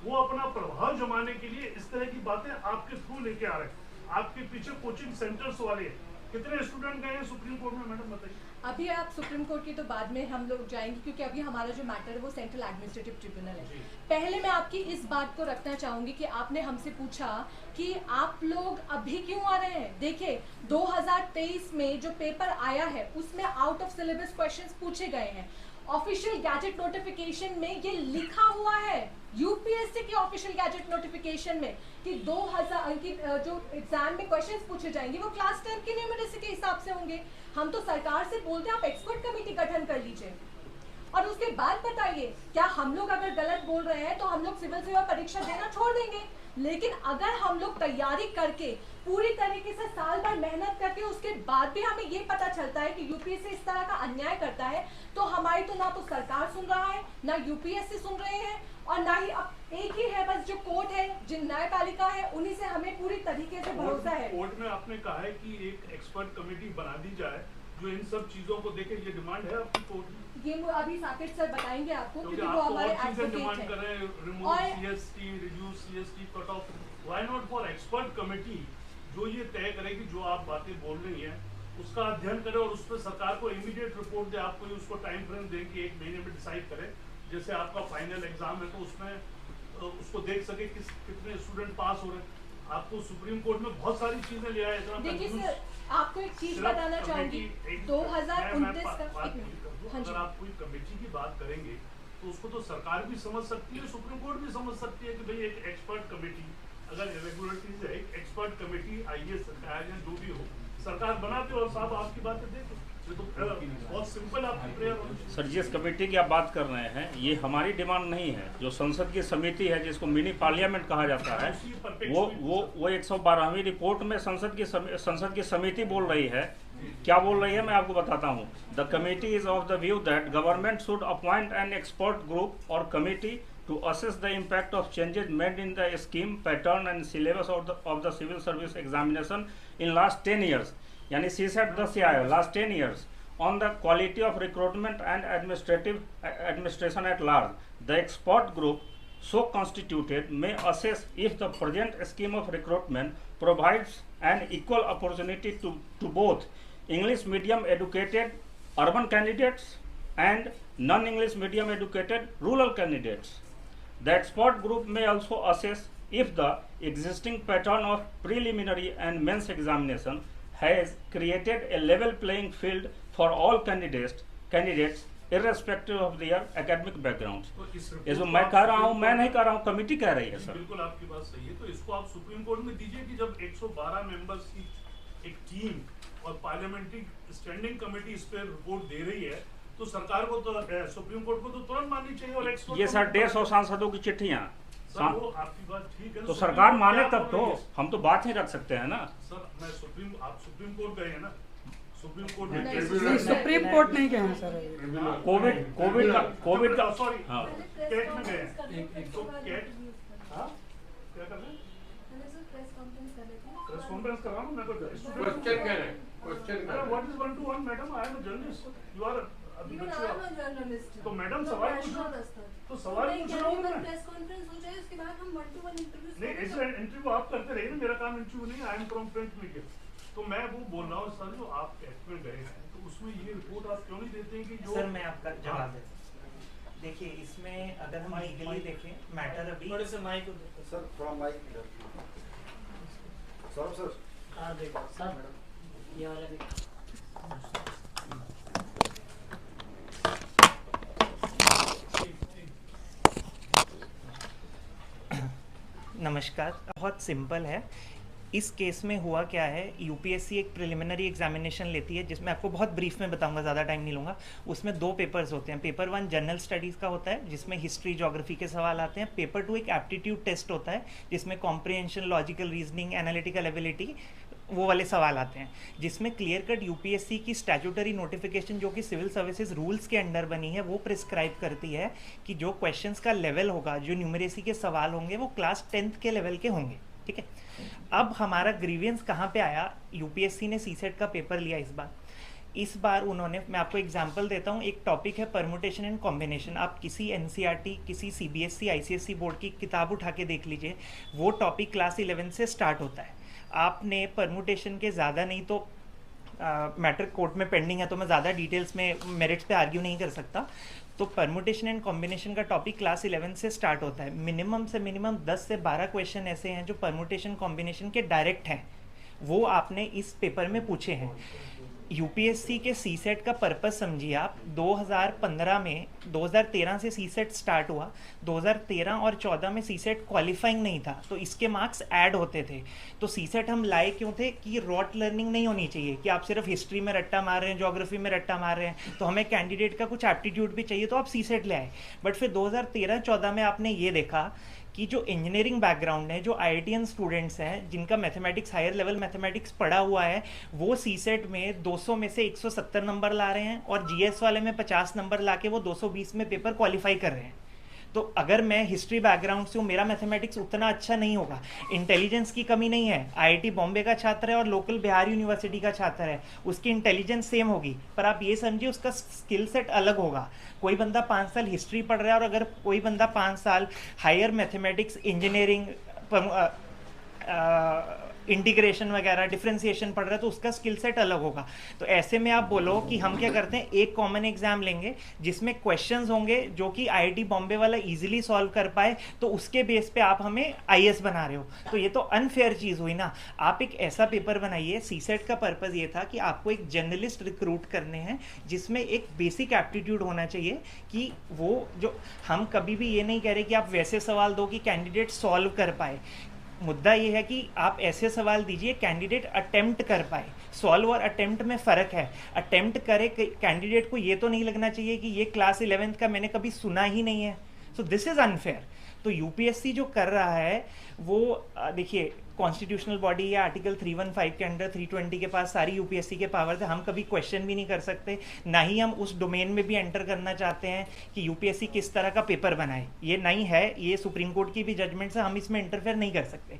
D: वो अपना प्रभाव जमाने के लिए इस तरह की बातें आपके थ्रू लेके आ रहे हैं। आपके पीछे कोचिंग सेंटर्स वाले कितने स्टूडेंट गए हैं सुप्रीम कोर्ट में, मैडम बताइए।
A: अभी आप सुप्रीम कोर्ट की तो बाद में हम लोग जाएंगे, क्योंकि अभी हमारा जो मैटर है वो सेंट्रल एडमिनिस्ट्रेटिव ट्रिब्यूनल है। पहले मैं आपकी इस बात को रखना चाहूंगी कि आपने हमसे पूछा कि आप लोग अभी क्यों आ रहे हैं। देखिए, 2023 में जो पेपर आया है उसमें आउट ऑफ सिलेबस क्वेश्चंस पूछे गए हैं, ऑफिशियल गैजेट नोटिफिकेशन में ये लिखा हुआ है, यूपीएससी की ऑफिशियल गैजेट नोटिफिकेशन में, कि 2000 की जो एग्जाम में क्वेश्चंस पूछे जाएंगे वो क्लास 10 की न्यूमेरेसी के हिसाब से होंगे। हम तो सरकार से बोलते हैं आप एक्सपर्ट कमेटी गठन कर लीजिए, और उसके बाद बताइए क्या हम लोग अगर गलत बोल रहे हैं तो हम लोग सिविल सेवा परीक्षा देना छोड़ देंगे। लेकिन अगर हम लोग तैयारी करके पूरी तरीके से साल भर मेहनत करके उसके बाद भी हमें ये पता चलता है कि यूपीएससी इस तरह का अन्याय करता है, तो हमारी तो ना तो सरकार सुन रहा है, ना यूपीएससी सुन रहे हैं, और ना ही अब एक ही है बस जो कोर्ट है, जो न्यायपालिका है, उन्हीं से हमें पूरी तरीके से भरोसा है।
D: कोर्ट में आपने कहा है कि एक एक्सपर्ट कमेटी बना दी जाए जो इन सब चीजों को देखे, ये डिमांड है आपकी कोर्ट में?
A: ये अभी साकेत सर बताएंगे आपको, क्योंकि
D: आप
A: वो
D: तो
A: हमारे
D: और चीजें
A: एडवोकेट
D: डिमांड
A: हैं।
D: कर रहे हैं, remove CST, reduce CST cut off, why not for expert committee जो ये तय करे कि जो आप बातें बोल रही हैं उसका अध्ययन करे और उस पर सरकार को इमीडिएट रिपोर्ट दे। आप कोई उसको टाइम फ्रेम दें कि 1 महीने में डिसाइड करे, जैसे आपका फाइनल एग्जाम है तो उसमें उसको देख सके कितने स्टूडेंट पास हो रहे हैं। आपको सुप्रीम कोर्ट में बहुत सारी चीजें ले आए।
A: देखिए सर, आपको एक चीज बताना चाहूंगी, 2029 का
D: अगर आप कोई कमेटी की बात करेंगे तो उसको तो सरकार भी समझ सकती है, सुप्रीम कोर्ट भी समझ सकती है कि भाई एक एक्सपर्ट कमेटी अगर इरेगुलरिटीज है, एक एक्सपर्ट कमेटी आईएएस सरकार या जो भी हो सरकार बनाते और साहब आपकी बातें देखे, ये तो बहुत सिंपल आपकी प्रेयर।
B: सर जिस कमेटी की आप बात कर रहे हैं ये हमारी डिमांड नहीं है, जो संसद की समिति है जिसको मिनी पार्लियामेंट कहा जाता है, वो 112वीं रिपोर्ट में संसद की समिति बोल रही है। क्या बोल रही है मैं आपको बताता हूँ। The committee is of the view that government should appoint an expert group और committee to assess the impact of changes made in the scheme, pattern and syllabus of the civil service examination in last 10 years, यानी CSAT 10 से आया last 10 years, on the quality of recruitment and administration at large. The expert group so constituted may assess if the present scheme of recruitment provides an equal opportunity to both English medium educated urban candidates and non-English medium educated rural candidates. The expert group may also assess if the existing pattern of preliminary and mains examination has created a level playing field for all candidates irrespective of their academic backgrounds. ये जो मैं कह रहा हूँ मैं नहीं कह रहा हूँ, कमिटी कह रही है सर।
D: बिल्कुल आपकी बात सही है, तो इसको आप सुप्रीम कोर्ट में दीजिए कि जब 112 मेंबर्स की एक टीम और पार्लियामेंट्री स्टैंडिंग कमेटी इस पर रिपोर्ट दे रही है तो सरकार को तो सुप्रीम कोर्ट को तो तुरंत माननी चाहिए। और
B: ये सर 150 सांसदों की चिट्ठियां
D: आपकी बात ठीक है,
B: तो सरकार माने तब तो हम तो बात ही रख सकते हैं ना
D: सर। मैं आप सुप्रीम कोर्ट गए हैं ना, सुप्रीम कोर्ट
C: नहीं, सुप्रीम कोर्ट नहीं गए हैं सर।
B: कोविड का
D: सॉरी कैट में गए हैं तो कैट क्या कर रहे हैं, प्रेस कॉन्फ्रेंस कर रहा हूँ मैं, क्वेश्चन कह रहे हैं, what is 1 to 1 madam, I am a journalist, you are तो मैडम सवाल पूछो, तो सवाल पूछ रहा हूँ मैं।
E: प्रेस कॉन्फ्रेंस हो जाए उसके बाद हम 1 to 1 इंटरव्यू
D: नहीं, ऐसे इंटरव्यू आप करते रहिए ना, मेरा काम इंटरव्यू नहीं, I am from print media. तो मैं वो बोल रहा हूँ सर, जो आप एक्ट में गए हैं तो उसमें ये रिपोर्ट आप क्यों नहीं देते हैं कि जो
F: सर मैं आपका जवाब देता हूँ। देखिए इसमें अगर हम लीगली देखें मैटर अभी
G: थोड़े से mic
H: sir from mic sir
G: हाँ देखो सर मैडम ये वाला देखो
F: नमस्कार, बहुत सिंपल है। इस केस में हुआ क्या है, यूपीएससी एक प्रिलिमिनरी एग्जामिनेशन लेती है जिसमें आपको बहुत ब्रीफ में बताऊंगा, ज़्यादा टाइम नहीं लूँगा। उसमें 2 पेपर्स होते हैं। पेपर 1 जनरल स्टडीज़ का होता है जिसमें हिस्ट्री ज्योग्राफी के सवाल आते हैं। पेपर 2 एक एप्टीट्यूड टेस्ट होता है जिसमें comprehension, logical reasoning, analytical ability वो वाले सवाल आते हैं, जिसमें क्लियर कट यूपीएससी की स्टैट्यूटरी नोटिफिकेशन जो कि सिविल सर्विसेज रूल्स के अंडर बनी है वो प्रिस्क्राइब करती है कि जो क्वेश्चंस का लेवल होगा, जो न्यूमरेसी के सवाल होंगे वो क्लास 10th के लेवल के होंगे। ठीक है, अब हमारा ग्रीवियंस कहाँ पे आया, यूपीएससी ने सीसेट का पेपर लिया इस बार उन्होंने, मैं आपको एग्जांपल देता हूँ, एक टॉपिक है परमुटेशन एंड कॉम्बिनेशन। आप किसी एनसीईआरटी, किसी सीबीएसई, आईसीएसई बोर्ड की किताब उठा के देख लीजिए, वो टॉपिक क्लास 11 से स्टार्ट होता है। आपने परमुटेशन के ज़्यादा नहीं तो मैट्रिक कोर्ट में पेंडिंग है तो मैं ज़्यादा डिटेल्स में मेरिट्स पे आर्ग्यू नहीं कर सकता। तो परमुटेशन एंड कॉम्बिनेशन का टॉपिक क्लास 11 से स्टार्ट होता है। मिनिमम से मिनिमम 10 से 12 क्वेश्चन ऐसे हैं जो परमुटेशन कॉम्बिनेशन के डायरेक्ट हैं, वो आपने इस पेपर में पूछे हैं। यूपीएससी के सी सेट का पर्पस समझिए आप। 2015 में 2013 से सी सेट स्टार्ट हुआ, 2013 और 14 में सी सेट क्वालिफाइंग नहीं था, तो इसके मार्क्स ऐड होते थे। तो सी सेट हम लाए क्यों थे कि रॉट लर्निंग नहीं होनी चाहिए कि आप सिर्फ हिस्ट्री में रट्टा मार रहे हैं, ज्योग्राफी में रट्टा मार रहे हैं, तो हमें कैंडिडेट का कुछ एप्टीट्यूड भी चाहिए, तो आप सी सेट ले आए। बट फिर 2013-14 में आपने ये देखा कि जो इंजीनियरिंग बैकग्राउंड है, जो आईआईटीएन स्टूडेंट्स हैं जिनका मैथमेटिक्स हायर लेवल मैथमेटिक्स पढ़ा हुआ है, वो सीसेट में 200 में से 170 नंबर ला रहे हैं और जीएस वाले में 50 नंबर लाके वो 220 में पेपर क्वालिफाई कर रहे हैं। तो अगर मैं हिस्ट्री बैकग्राउंड से हूँ, मेरा मैथमेटिक्स उतना अच्छा नहीं होगा। इंटेलिजेंस की कमी नहीं है, आईआईटी बॉम्बे का छात्र है और लोकल बिहार यूनिवर्सिटी का छात्र है, उसकी इंटेलिजेंस सेम होगी, पर आप ये समझिए उसका स्किल सेट अलग होगा। कोई बंदा 5 साल हिस्ट्री पढ़ रहा है और अगर कोई बंदा 5 साल हायर मैथमेटिक्स, इंजीनियरिंग, इंटीग्रेशन वगैरह, डिफरेंशिएशन पढ़ रहा है, तो उसका स्किल सेट अलग होगा। तो ऐसे में आप बोलो कि हम क्या करते हैं, एक कॉमन एग्जाम लेंगे जिसमें क्वेश्चंस होंगे जो कि आईआईटी बॉम्बे वाला इजीली सॉल्व कर पाए, तो उसके बेस पे आप हमें आईएएस बना रहे हो, तो ये तो अनफेयर चीज़ हुई ना। आप एक ऐसा पेपर बनाइए। सीसेट का पर्पज़ ये था कि आपको एक जर्नलिस्ट रिक्रूट करने हैं जिसमें एक बेसिक एप्टीट्यूड होना चाहिए कि वो जो, हम कभी भी ये नहीं कह रहे कि आप वैसे सवाल दो कि कैंडिडेट सॉल्व कर पाए। मुद्दा ये है कि आप ऐसे सवाल दीजिए कैंडिडेट अटेम्प्ट कर पाए। सॉल्व और अटेम्प्ट में फ़र्क है। अटेम्प्ट करे कैंडिडेट को ये तो नहीं लगना चाहिए कि ये क्लास 11th का मैंने कभी सुना ही नहीं है। So this is unfair. तो यूपीएससी जो कर रहा है वो देखिए, कॉन्स्टिट्यूशनल बॉडी या आर्टिकल 315 के अंडर 320 के पास सारी यूपीएससी के पावर्स है। हम कभी क्वेश्चन भी नहीं कर सकते, ना ही हम उस डोमेन में भी एंटर करना चाहते हैं कि यूपीएससी किस तरह का पेपर बनाए। ये नहीं है, ये सुप्रीम कोर्ट की भी जजमेंट है, हम इसमें इंटरफेयर नहीं कर सकते।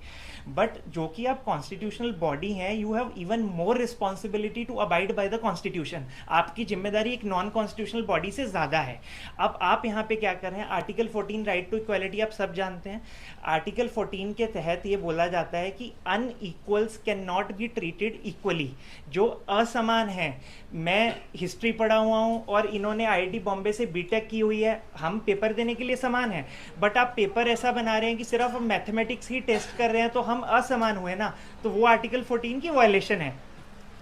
F: बट जो कि आप कॉन्स्टिट्यूशनल बॉडी हैं, you have even more responsibility to abide by the constitution. आपकी जिम्मेदारी एक नॉन कॉन्स्टिट्यूशनल बॉडी से ज़्यादा है। अब आप यहाँ पे क्या कर रहे हैं, आर्टिकल 14 राइट टू इक्वालिटी आप सब जानते हैं। आर्टिकल 14 के तहत ये बोला जाता है कि unequals can not be treated equally. जो असमान है, मैं हिस्ट्री पढ़ा हुआ हूँ और इन्होंने आईआईटी बॉम्बे से बीटेक की हुई है, हम पेपर देने के लिए समान हैं, बट आप पेपर ऐसा बना रहे हैं कि सिर्फ हम मैथमेटिक्स ही टेस्ट कर रहे हैं, तो हम असमान हुए ना, तो वो आर्टिकल 14 की वायलेशन है।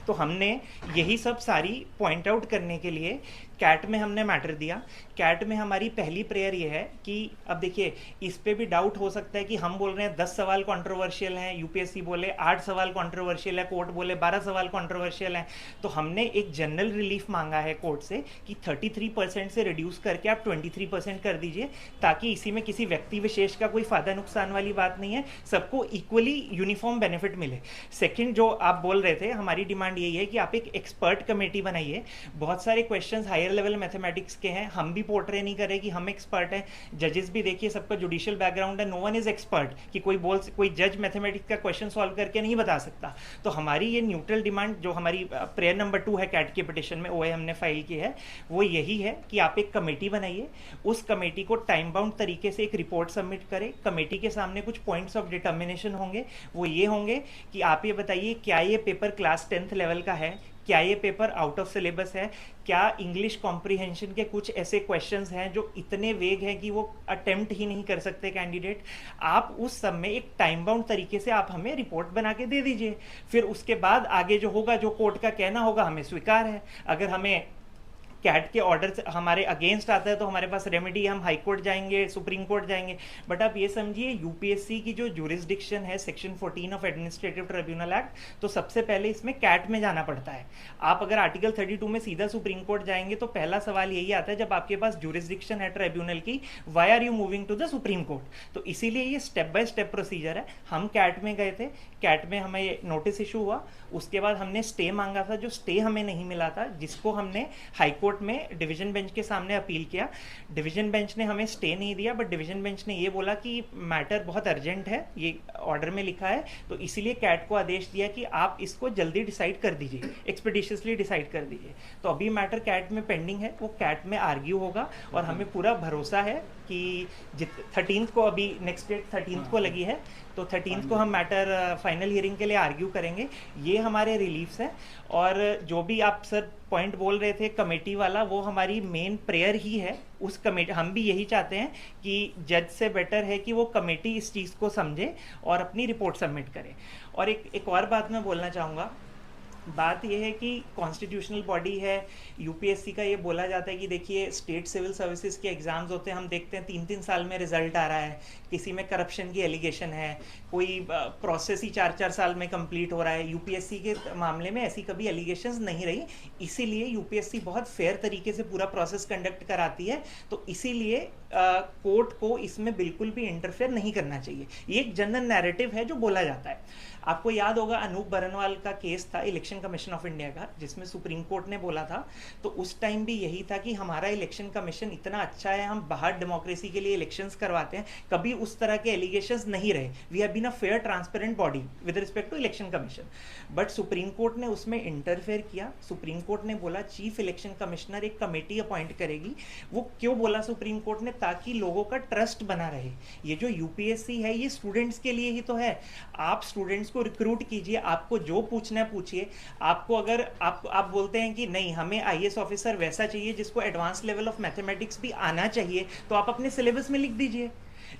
F: तो हमने यही सब सारी पॉइंट आउट करने के लिए कैट में हमने मैटर दिया। कैट में हमारी पहली प्रेयर ये है कि अब देखिए, इस पे भी डाउट हो सकता है कि हम बोल रहे हैं 10 सवाल कंट्रोवर्शियल हैं, यूपीएससी बोले 8 सवाल कंट्रोवर्शियल है, कोर्ट बोले 12 सवाल कंट्रोवर्शियल हैं। तो हमने एक जनरल रिलीफ मांगा है कोर्ट से कि 33% से रिड्यूस करके आप 23% कर दीजिए, ताकि इसी में किसी व्यक्ति विशेष का कोई फायदा नुकसान वाली बात नहीं है, सबको इक्वली यूनिफॉर्म बेनिफिट मिले। सेकेंड, जो आप बोल रहे थे, हमारी डिमांड यही है कि आप एक एक्सपर्ट कमेटी बनाइए। बहुत सारे क्वेश्चन हायर लेवल मैथमेटिक्स के हैं, हम भी पोर्ट्रे नहीं करें कि हम एक्सपर्ट हैं। जजेस भी देखिए, सबका जुडिशियल बैकग्राउंड है, नो वन इज एक्सपर्ट कि कोई जज मैथमेटिक्स का क्वेश्चन सॉल्व करके नहीं बता सकता। तो हमारी ये न्यूट्रल डिमांड, जो हमारी प्रेयर नंबर 2 है कैट की पिटिशन में, ओए हमने फाइल की है, वो यही है कि आप एक कमेटी बनाइए। उस कमेटी को टाइम बाउंड तरीके से एक रिपोर्ट सबमिट करें। कमेटी के सामने कुछ पॉइंट्स ऑफ डिटर्मिनेशन होंगे, वो ये होंगे कि आप ये बताइए क्या ये पेपर क्लास 10th लेवल का है, क्या ये पेपर आउट ऑफ सिलेबस है, क्या इंग्लिश कॉम्प्रिहेंशन के कुछ ऐसे क्वेश्चंस हैं जो इतने वेग हैं कि वो अटेम्प्ट ही नहीं कर सकते कैंडिडेट। आप उस सब में एक टाइम बाउंड तरीके से आप हमें रिपोर्ट बना के दे दीजिए। फिर उसके बाद आगे जो होगा, जो कोर्ट का कहना होगा, हमें स्वीकार है। अगर हमें कैट के ऑर्डर हमारे अगेंस्ट आता है तो हमारे पास रेमेडी, हम हाई कोर्ट जाएंगे, सुप्रीम कोर्ट जाएंगे। बट आप ये समझिए, यूपीएससी की जो जुरिस्डिक्शन है section 14 of administrative tribunal act, तो सबसे पहले इसमें कैट में जाना पड़ता है। आप अगर आर्टिकल 32 में सीधा सुप्रीम कोर्ट जाएंगे तो पहला सवाल यही आता है, जब आपके पास जुरिस्डिक्शन है ट्रिब्यूनल की, why are you moving to the supreme court. तो इसीलिए ये स्टेप बाय स्टेप प्रोसीजर है। हम कैट में गए थे, कैट में हमें नोटिस इशू हुआ, उसके बाद हमने स्टे मांगा था, जो स्टे हमें नहीं मिला था, जिसको हमने हाई कोर्ट में डिवीजन बेंच के सामने अपील किया। डिवीजन बेंच ने हमें स्टे नहीं दिया, बट डिवीजन बेंच ने ये बोला कि मैटर बहुत अर्जेंट है, ये ऑर्डर में लिखा है, तो इसीलिए कैट को आदेश दिया कि आप इसको जल्दी डिसाइड कर दीजिए, एक्सपेडिशियसली डिसाइड कर दीजिए। तो अभी मैटर कैट में पेंडिंग है, वो कैट में आर्ग्यू होगा और हमें पूरा भरोसा है कि 13th को, अभी नेक्स्ट डेट 13th को लगी है, तो 13th को हम मैटर फाइनल हियरिंग के लिए आर्ग्यू करेंगे। ये हमारे रिलीफ्स हैं। और जो भी आप सर पॉइंट बोल रहे थे कमेटी वाला, वो हमारी मेन प्रेयर ही है। उस कमेटी, हम भी यही चाहते हैं कि जज से बेटर है कि वो कमेटी इस चीज़ को समझे और अपनी रिपोर्ट सबमिट करे। और एक और बात मैं बोलना चाहूँगा, बात यह है कि कॉन्स्टिट्यूशनल बॉडी है यूपीएससी का। ये बोला जाता है कि देखिए स्टेट सिविल सर्विसेज के एग्ज़ाम्स होते हैं, हम देखते हैं 3-3 साल में रिजल्ट आ रहा है, किसी में करप्शन की एलिगेशन है, कोई प्रोसेस ही 4-4 साल में कंप्लीट हो रहा है। यूपीएससी के मामले में ऐसी कभी एलिगेशंस नहीं रही, इसीलिए यूपीएससी बहुत फेयर तरीके से पूरा प्रोसेस कंडक्ट कराती है। तो इसीलिए कोर्ट को इसमें बिल्कुल भी इंटरफेयर नहीं करना चाहिए। ये एक जनरल नैरेटिव है जो बोला जाता है। आपको याद होगा अनूप बरनवाल का केस था इलेक्शन कमीशन ऑफ इंडिया का, जिसमें सुप्रीम कोर्ट ने बोला था, तो उस टाइम भी यही था कि हमारा इलेक्शन कमीशन इतना अच्छा है, हम बाहर डेमोक्रेसी के लिए इलेक्शंस करवाते हैं, कभी उस तरह के एलिगेशंस नहीं रहे। We have been a fair transparent body with respect to election commission. But supreme court ने उसमें इंटरफेयर किया। सुप्रीम कोर्ट ने बोला चीफ इलेक्शन कमिश्नर एक कमेटी अपॉइंट करेगी। वो क्यों बोला सुप्रीम कोर्ट ने? ताकि लोगों का ट्रस्ट बना रहे। ये जो यूपीएससी है ये स्टूडेंट्स के लिए ही तो है। आप स्टूडेंट्स को रिक्रूट कीजिए, आपको जो पूछना है पूछिए। आपको अगर आप बोलते हैं कि नहीं हमें आईएएस ऑफिसर वैसा चाहिए जिसको एडवांस लेवल ऑफ मैथमेटिक्स भी आना चाहिए, तो आप अपने सिलेबस में लिख दीजिए।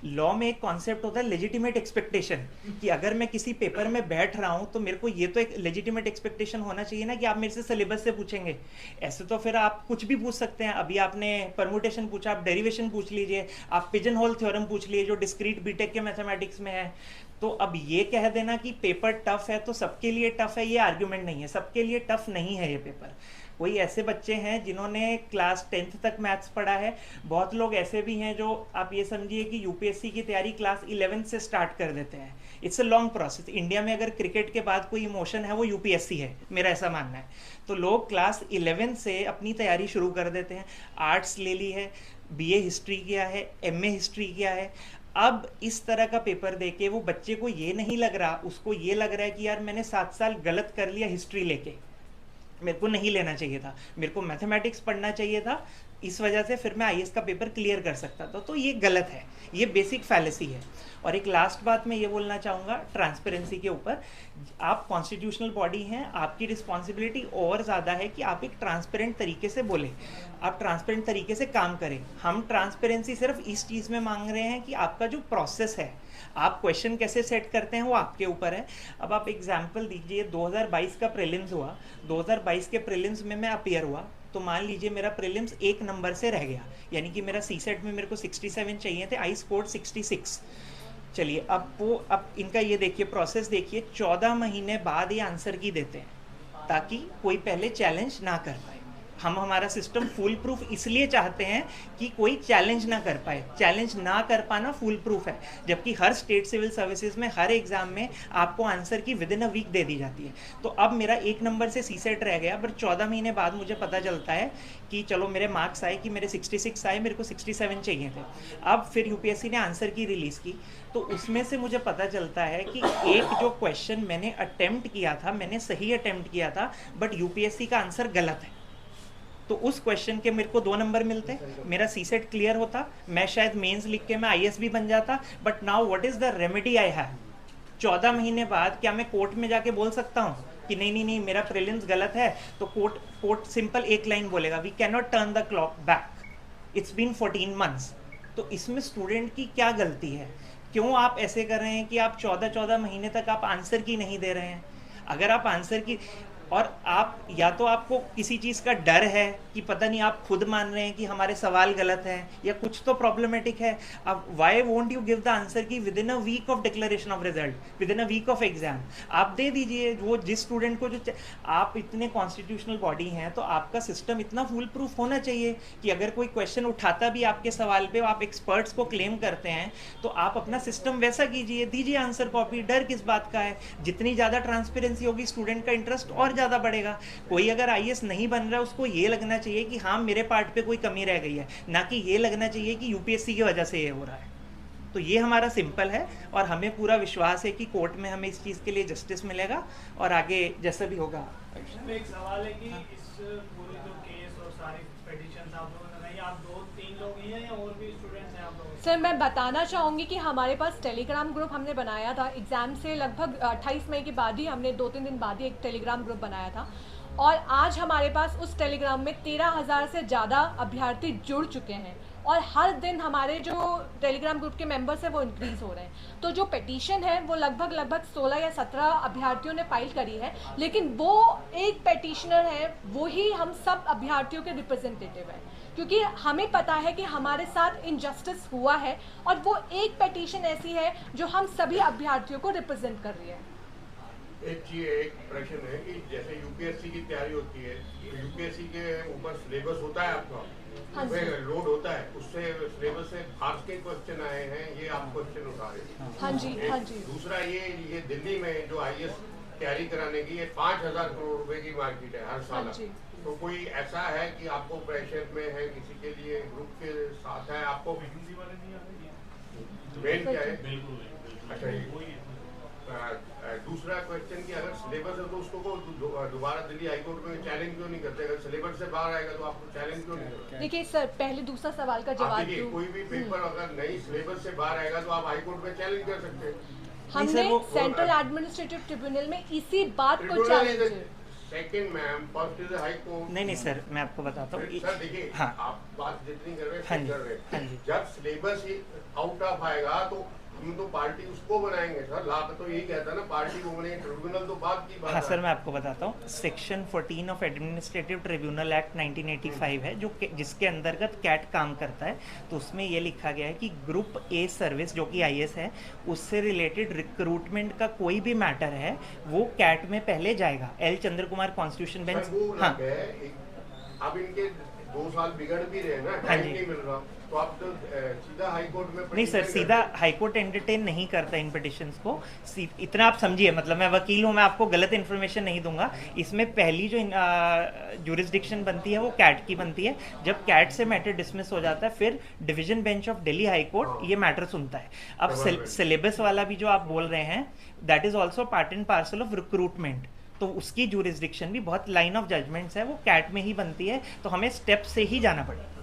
F: लॉ में एक कॉन्सेप्ट होता है लेजिटिमेट एक्सपेक्टेशन, कि अगर मैं किसी पेपर में बैठ रहा हूं तो मेरे को ये तो एक लेजिटिमेट एक्सपेक्टेशन होना चाहिए ना कि आप मेरे से सिलेबस से पूछेंगे। ऐसे तो फिर आप कुछ भी पूछ सकते हैं। अभी आपने परमुटेशन पूछा, आप डेरिवेशन पूछ लीजिए, आप पिजन होल थ्योरम पूछ लीजिए जो डिस्क्रीट बीटेक के मैथमेटिक्स में है। तो अब ये कह देना कि पेपर टफ है तो सबके लिए टफ है, ये आर्ग्यूमेंट नहीं है। सबके लिए टफ नहीं है ये पेपर। कोई ऐसे बच्चे हैं जिन्होंने क्लास 10th तक मैथ्स पढ़ा है, बहुत लोग ऐसे भी हैं जो आप ये समझिए कि यूपीएससी की तैयारी क्लास 11 से स्टार्ट कर देते हैं। It's a long process. India में अगर क्रिकेट के बाद कोई इमोशन है वो यूपीएससी है, मेरा ऐसा मानना है। तो लोग क्लास 11 से अपनी तैयारी शुरू कर देते हैं। आर्ट्स ले ली है, बीए हिस्ट्री किया है, एमए हिस्ट्री किया है। अब इस तरह का पेपर देके वो बच्चे को ये नहीं लग रहा, उसको ये लग रहा है कि यार मैंने 7 साल गलत कर लिया हिस्ट्री लेके, मेरे को नहीं लेना चाहिए था, मेरे को मैथमेटिक्स पढ़ना चाहिए था, इस वजह से फिर मैं आईएएस का पेपर क्लियर कर सकता था। तो ये गलत है, ये बेसिक फैलेसी है। और एक लास्ट बात मैं ये बोलना चाहूँगा ट्रांसपेरेंसी के ऊपर। आप कॉन्स्टिट्यूशनल बॉडी हैं, आपकी रिस्पॉन्सिबिलिटी और ज़्यादा है कि आप एक ट्रांसपेरेंट तरीके से बोलें, आप ट्रांसपेरेंट तरीके से काम करें। हम ट्रांसपेरेंसी सिर्फ इस चीज़ में मांग रहे हैं कि आपका जो प्रोसेस है, आप क्वेश्चन कैसे सेट करते हैं वो आपके ऊपर है। अब आप एग्जाम्पल दीजिए, 2022 का प्रीलिम्स हुआ, 2022 के प्रीलिम्स में मैं अपीयर हुआ, तो मान लीजिए मेरा प्रीलिम्स 1 नंबर से रह गया, यानी कि मेरा सीसेट में मेरे को 67 चाहिए थे, आई स्कोर्ड 66। चलिए अब इनका ये देखिए प्रोसेस देखिए, 14 महीने बाद ये आंसर की देते हैं ताकि कोई पहले चैलेंज ना कर पाए। हम हमारा सिस्टम फुल प्रूफ इसलिए चाहते हैं कि कोई चैलेंज ना कर पाए। चैलेंज ना कर पाना फुल प्रूफ है, जबकि हर स्टेट सिविल सर्विसेज में हर एग्जाम में आपको answer key within a week दे दी जाती है। तो अब मेरा 1 नंबर से सीसेट रह गया, बट 14 महीने बाद मुझे पता चलता है कि चलो मेरे मार्क्स आए कि मेरे 66 आए, मेरे को 67 चाहिए थे। अब फिर यूपीएससी ने आंसर की रिलीज़ की, तो उसमें से मुझे पता चलता है कि एक जो क्वेश्चन मैंने अटेम्प्ट किया था, मैंने सही अटेम्प्ट किया था, बट यूपीएससी का आंसर गलत है। तो उस क्वेश्चन के मेरे को 2 नंबर मिलते, मेरा सीसेट क्लियर होता, मैं शायद मेंस लिख के मैं आईएएस भी बन जाता। But now what is the remedy I have? 14 महीने बाद क्या मैं कोर्ट में जाके बोल सकता हूँ कि नहीं मेरा प्रीलिम्स गलत है? तो कोर्ट सिंपल एक लाइन बोलेगा, we can not turn the clock back, it's been 14 months. तो इसमें स्टूडेंट की क्या गलती है? क्यों आप ऐसे कर रहे हैं कि आप 14 महीने तक आप आंसर की नहीं दे रहे हैं? अगर आप आंसर की, और आप या तो आपको किसी चीज़ का डर है कि पता नहीं, आप खुद मान रहे हैं कि हमारे सवाल गलत हैं या कुछ तो प्रॉब्लमेटिक है। अब why won't you give the answer key within a week of declaration of result, within a week of exam आप दे दीजिए। वो जिस स्टूडेंट को जो आप इतने कॉन्स्टिट्यूशनल बॉडी हैं तो आपका सिस्टम इतना फुल प्रूफ होना चाहिए कि अगर कोई क्वेश्चन उठाता भी आपके सवाल पे, आप एक्सपर्ट्स को क्लेम करते हैं, तो आप अपना सिस्टम वैसा कीजिए, दीजिए आंसर कॉपी। डर किस बात का है? जितनी ज़्यादा ट्रांसपेरेंसी होगी स्टूडेंट का इंटरेस्ट और ज़्यादा बढ़ेगा। कोई अगर आईएएस नहीं बन रहा है उसको ये लगना चाहिए कि हाँ मेरे पार्ट पे कोई कमी रह गई है, ना कि ये लगना चाहिए कि यूपीएससी की वजह से ये हो रहा है। तो ये हमारा सिंपल है और हमें पूरा विश्वास है कि कोर्ट में हमें इस चीज़ के लिए जस्टिस मिलेगा और आगे जैसा भी होगा।
H: एक सवाल है कि इस पूरे जो केस और सारी पिटीशन आप लोगों ने लगाई, आप 2-3 लोग ही हैं या और भी स्टूडेंट्स हैं आप लोग?
A: सर मैं बताना चाहूँगी कि हमारे पास टेलीग्राम ग्रुप हमने बनाया था एग्ज़ाम से लगभग 28 मई के बाद ही, हमने 2-3 दिन बाद ही एक टेलीग्राम ग्रुप बनाया था, और आज हमारे पास उस टेलीग्राम में 13,000 से ज़्यादा अभ्यर्थी जुड़ चुके हैं। और हर दिन हमारे जो टेलीग्राम ग्रुप के मेंबर्स हैं वो इंक्रीज़ हो रहे हैं। तो जो पिटीशन है वो लगभग 16 या 17 अभ्यर्थियों ने फाइल करी है, लेकिन वो एक पिटीशनर है, वो ही हम सब अभ्यर्थियों के रिप्रेजेंटेटिव हैं, क्योंकि हमें पता है कि हमारे साथ इनजस्टिस हुआ है और वो एक पिटीशन ऐसी है जो हम सभी अभ्यर्थियों को रिप्रेजेंट कर रही है।
I: एक प्रश्न है कि जैसे यूपीएससी की तैयारी होती है, तो यूपीएससी के ऊपर सिलेबस होता है आपका,
A: हाँ जी।
I: लोड होता है, उससे सिलेबस से बाहर के क्वेश्चन आए हैं, ये आप क्वेश्चन उठा रहे हैं।
A: हाँ जी, हाँ जी।
I: दूसरा ये दिल्ली में जो आईएएस तैयारी कराने की, ये 5,000 करोड़ रुपए की मार्केट है हर साल।
A: हाँ जी।
I: तो कोई ऐसा है कि आपको प्रेशर में है, किसी के लिए ग्रुप के साथ है, आपको
D: हिंदी वाले नहीं आ रहे
I: मेन क्या है?
D: बिल्कुल नहीं,
I: अच्छा,
D: वही है।
I: दूसरा क्वेश्चन कि अगर सिलेबस है तो उसको दोबारा दिल्ली हाईकोर्ट में चैलेंज क्यों नहीं करते? अगर सिलेबस से बाहर आएगा तो आपको चैलेंज क्यों नहीं करते?
A: देखिए सर, पहले दूसरा सवाल का जवाब
I: देखिए,
A: दूं।
I: कोई भी पेपर अगर नहीं सिलेबस से बाहर आएगा तो आप हाईकोर्ट में चैलेंज कर सकते हैं।
A: हमने सेंट्रल एडमिनिस्ट्रेटिव ट्रिब्यूनल में इसी बात को challenge
I: second ma'am, first is high court.
F: नहीं सर, मैं आपको बताता हूँ।
I: सर देखिए,
F: हाँ।
I: आप बात जितनी कर रहे
F: हाँ
I: हैं
F: जी,
I: कर रहे
F: हाँ
I: हैं।
F: जी।
I: जब सिलेबस ही आउट ऑफ आएगा तो हम तो पार्टी उसको बनाएंगे सर। लाभ तो यही कहता है ना, पार्टी को बनेंगे, ट्रिब्यूनल तो बात की बात
F: हाँ
I: है।
F: सर, मैं आपको बताता हूँ। Section 14 of administrative tribunal act 1985 है जो जिसके अंतर्गत कैट काम करता है। तो उसमें ये लिखा गया है कि ग्रुप ए सर्विस जो कि आईएएस है, उससे रिलेटेड रिक्रूटमेंट का कोई भी मैटर है वो कैट में पहले जाएगा। एल चंद्र कुमार कॉन्स्टिट्यूशन बेंच।
I: सर, वो
F: हाँ
I: अलग है। अब इनके 2 साल बिगड़ भी रहे ना,
F: हाँ
I: टाइम
F: जी।
I: नहीं मिल रहा, तो आप तो सीधा हाई कोर्ट में
F: नहीं सर,
I: petition
F: सीधा
I: करते हैं।
F: हाईकोर्ट एंटरटेन नहीं करता इन पिटिशंस को। इतना आप समझिए, मतलब मैं वकील हूँ, मैं आपको गलत इन्फॉर्मेशन नहीं दूंगा। इसमें पहली जो जुरिस्डिक्शन बनती है वो कैट की बनती है। जब कैट से मैटर डिसमिस हो जाता है, फिर division bench of Delhi high court ये मैटर सुनता है। अब सिलेबस वाला भी जो आप बोल रहे हैं, that is also part and parcel of recruitment. तो उसकी जुरिस्डिक्शन भी बहुत लाइन ऑफ जजमेंट्स है, वो कैट में ही बनती है। तो हमें स्टेप से ही जाना पड़ेगा।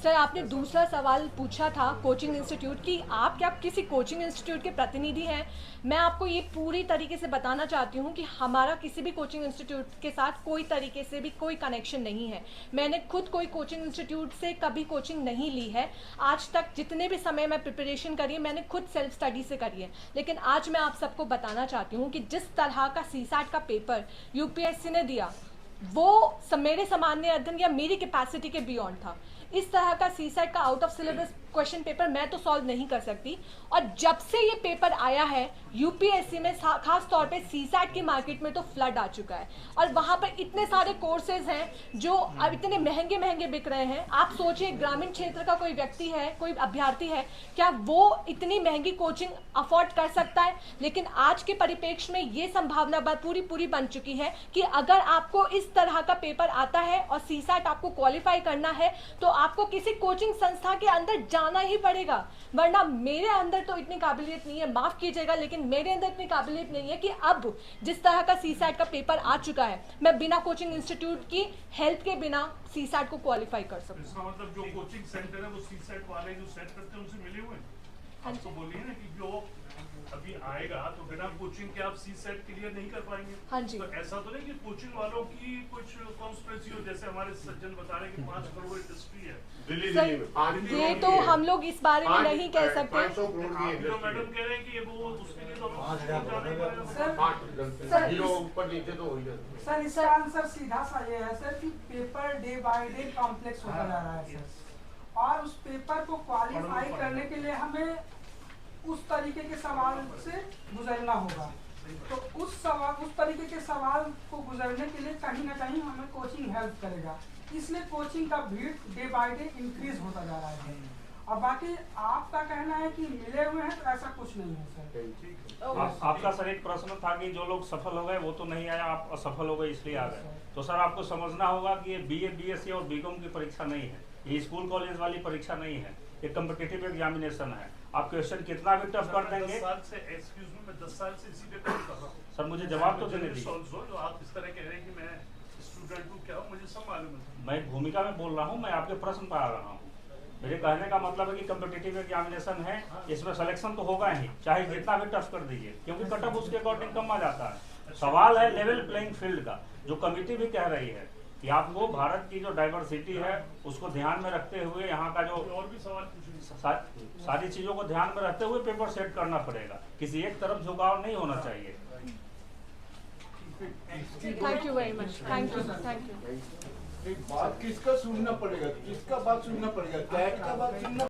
A: सर, आपने दूसरा सवाल पूछा था कोचिंग इंस्टीट्यूट की, आप क्या किसी कोचिंग इंस्टीट्यूट के प्रतिनिधि हैं? मैं आपको ये पूरी तरीके से बताना चाहती हूँ कि हमारा किसी भी कोचिंग इंस्टीट्यूट के साथ कोई तरीके से भी कोई कनेक्शन नहीं है। मैंने खुद कोई कोचिंग इंस्टीट्यूट से कभी कोचिंग नहीं ली है। आज तक जितने भी समय मैं प्रिपरेशन करी है, मैंने खुद सेल्फ स्टडी से करी है। लेकिन आज मैं आप सबको बताना चाहती हूँ कि जिस तरह का सीसैट का पेपर यूपीएससी ने दिया, वो मेरे सामान्य अध्ययन या मेरी कैपेसिटी के बियॉन्ड था। इस तरह का सीसैट का out of syllabus question paper मैं तो सॉल्व नहीं कर सकती। और जब से ये पेपर आया है यूपीएससी में, खास तौर पे सीसैट की मार्केट में तो फ्लड आ चुका है और वहाँ पर इतने सारे कोर्सेज हैं जो अब इतने महंगे महंगे बिक रहे हैं। आप सोचिए, ग्रामीण क्षेत्र का कोई व्यक्ति है, कोई अभ्यर्थी है, क्या वो इतनी महंगी कोचिंग अफोर्ड कर सकता है? लेकिन आज के परिप्रेक्ष्य में ये संभावना पूरी बन चुकी है कि अगर आपको इस तरह का पेपर आता है और सीसैट आपको क्वालिफाई करना है तो आपको किसी कोचिंग संस्था के अंदर जाना ही पड़ेगा। वरना मेरे अंदर तो इतनी काबिलियत नहीं है, माफ कीजिएगा, लेकिन मेरे अंदर इतनी काबिलियत नहीं है कि अब जिस तरह का सीसैट का पेपर आ चुका है, मैं बिना कोचिंग इंस्टीट्यूट की हेल्प के बिना सीसैट को क्वालिफाई कर सकूं।
D: इसका मतलब जो कोचिंग सेंटर है वो सीसेट वाले जो सेट करते हैं उनसे मिले हुए हैं? आप तो बोलिए ना कि जो अभी आएगा तो बिना कोचिंग के आप सीसेट क्लियर नहीं कर पाएंगे।
A: हाँ जी।
D: तो ऐसा तो नहीं कि कोचिंग वालों की कुछ कॉन्स्पिरेसी हो, जैसे हमारे सज्जन बता रहे हैं कि 5 करोड़ इंडस्ट्री है
I: दिल्ली
A: सर,
I: में 5
A: ये तो हम लोग इस बारे में नहीं कह सकते।
I: 500 करोड़ की
D: आप तो
I: इंडस्ट्री
D: मैडम कह रहे हैं कि वो उसके लिए तो हमें जाना ही पड़ेगा।
C: सर,
I: जीरो ऊपर नीचे तो हो ही जाता है।
C: सर, इसका आंसर सीधा सा ये है सर कि paper day by day complex होता जा रहा है सर, और उस पेपर को क्वालिफाई करने के लिए हमें उस तरीके के सवाल से गुजरना होगा। तो उस तरीके के सवाल को गुजरने के लिए कहीं ना कहीं हमें कोचिंग हेल्प करेगा। इसलिए कोचिंग का भीड़ डे बाय डे इंक्रीज होता जा रहा है। और बाकी आपका कहना है कि मिले हुए हैं, तो ऐसा कुछ नहीं है सर।
B: आपका सर एक प्रश्न था कि जो लोग सफल हो गए वो तो नहीं आया, आप असफल हो गए इसलिए आ गए। तो सर आपको समझना होगा कि ये बीए, बीएससी और बीकॉम की परीक्षा नहीं है, ये स्कूल कॉलेज वाली परीक्षा नहीं है, ये कम्पिटिटिव एग्जामिनेशन है। आप क्वेश्चन कितना भी टफ कर देंगे।
D: 10 साल से, एक्सक्यूज मी, मैं 10 साल से इसी पे काम कर रहा हूँ
B: सर मुझे जवाब तो देने दीजिए।
D: जो आप इस तरह कह रहे हैं कि मैं स्टूडेंट हूँ, क्या हूँ, मुझे सब मालूम है।
B: मैं भूमिका में बोल रहा हूँ, मैं आपके प्रश्न पर आ रहा हूँ। मेरे कहने का मतलब है कि कम्पिटिटिव एग्जामिनेशन है, इसमें सिलेक्शन तो होगा ही, चाहे जितना भी टफ कर दीजिए, क्योंकि कट ऑफ उसके अकॉर्डिंग कम आ जाता है। सवाल है लेवल प्लेइंग फील्ड का, जो कमिटी भी कह रही है कि आपको भारत की जो डाइवर्सिटी है उसको ध्यान में रखते हुए यहाँ का जो
D: और भी सवाल पूछेंगे।
B: सारी चीज़ों को ध्यान में रखते हुए पेपर सेट करना पड़ेगा, किसी एक तरफ झुकाव नहीं होना चाहिए।
A: Thank you very much, thank you.
J: एक बात किसका सुनना पड़ेगा, किसका बात सुनना पड़ेगा, कैट का बात सुनना